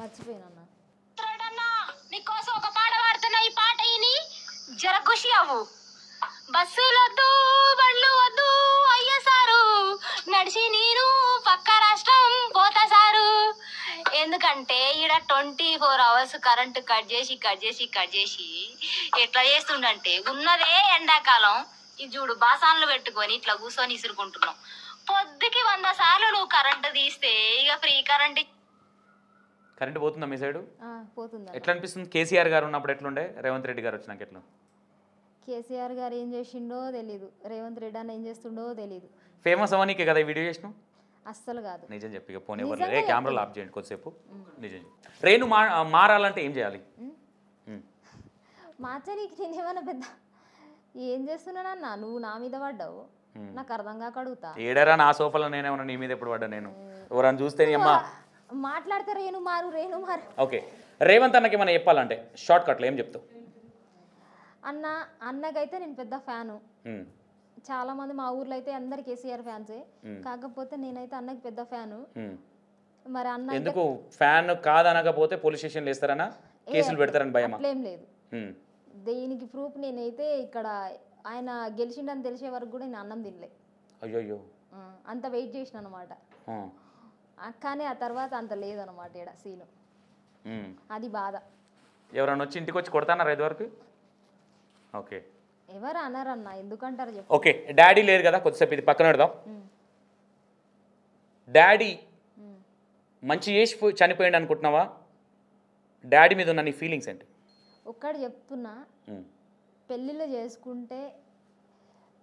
మర్చిపోయినా. నీకోసం ఒక పాట పాడుతున్నా, ఈ పాట విని జర ఖుషి అవ్వు. బస్సులొద్దు బండ్లు వద్దు అయ్య సారు, నడిచి నేను పక్క రాష్ట్రం పోతా సారు. ఎందుకంటే ఈడ 24 hours కరెంటు కట్ చేసి ఎట్లా చేస్తుండంటే, ఉన్నదే ఎండాకాలం, ఇది చూడు బాసాన్లు పెట్టుకొని ఇట్లా కూర్చొని ఇసురుకుంటున్నాం. పొద్దుకి 100 సార్లు నువ్వు కరెంటు తీస్తే ఇక ఫ్రీ కరెంట్ పోతుందా మీ సైడు? పోతుందా? ఎట్లా అనిపిస్తుంది? కేసీఆర్ గారు ఉన్నప్పుడు ఎట్లుండే, రేవంత్ రెడ్డి గారు వచ్చినాక ఎట్లా? కేసీఆర్ గారు ఏం చేసిండో తెలీదు, రేవంత్ రెడ్డి అన్న ఏం చేస్తుండో తెలీదు. ఫేమస్ అవ్వనీకే కదా ఈ వీడియో చేసినావు? అస్సలు కాదు. నిజం చెప్పి ఇక పోనీ ఎవరు ఏ కెమెరాలు ఆఫ్ చేయండి కొద్దిసేపు. నిజం రేణు మారాలంటే ఏం చేయాలి? మార్చనీకి నేనేమన్నా పెద్ద ఏం చేస్తున్నానన్నా, నువ్వు నా మీద పడ్డావు, నాకు అర్థం కాక అడుగుతా. ఏడారా నా సోఫాలో నేనేమన్నా నీ మీద ఎప్పుడు పడ్డా? నేను ఎవరన్నా చూస్తే అమ్మా మాట్లాడితే రేణు మారు. ఓకే రేవంత్ అన్నకి ఏమన్నా చెప్పాలంటే షార్ట్ కట్లో ఏం చెప్తావు? అన్నకైతే నేను పెద్ద ఫ్యాను. చాలా మంది మా ఊర్లో అయితే అందరు కేసీఆర్ ఫ్యాన్సే, కాకపోతే నేనైతే అన్నకి పెద్ద ఫ్యాను. మరి అన్న ఎందుకు ఫ్యాన్ కాదనకపోతే పోలీస్ స్టేషన్లు వేస్తారనా, కేసులు పెడతారని భయమా? అట్లేం లేదు. దీనికి ప్రూఫ్ నేనైతే ఇక్కడ ఆయన గెలిచిండని తెలిసే వరకు కూడా నేను అన్నం తినలే. అయ్యో అంత వెయిట్ చేసిన అనమాట. కానీ ఆ తర్వాత అంత లేదనమాట ఇక్కడ సీను. అది బాధ. ఎవరన్నా వచ్చి ఇంటికి వచ్చి కొడతానారా ఇది వరకు? ఓకే ఎవరు అన్నారన్నా, ఎందుకంటారు చెప్పు. ఓకే డాడీ లేరు కదా, కొద్దిసేపు ఇది పక్కన పెడదాం. డాడీ మంచి చేసి చనిపోయింది అనుకుంటున్నావా? డాడీ మీద ఉన్న నీ ఫీలింగ్స్ ఏంటి? ఒక్కటి చెప్తున్నా, పెళ్ళిళ్ళు చేసుకుంటే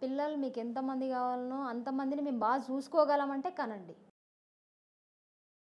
పిల్లలు మీకు ఎంతమంది కావాలనో అంతమందిని మేము బాగా చూసుకోగలమంటే కనండి.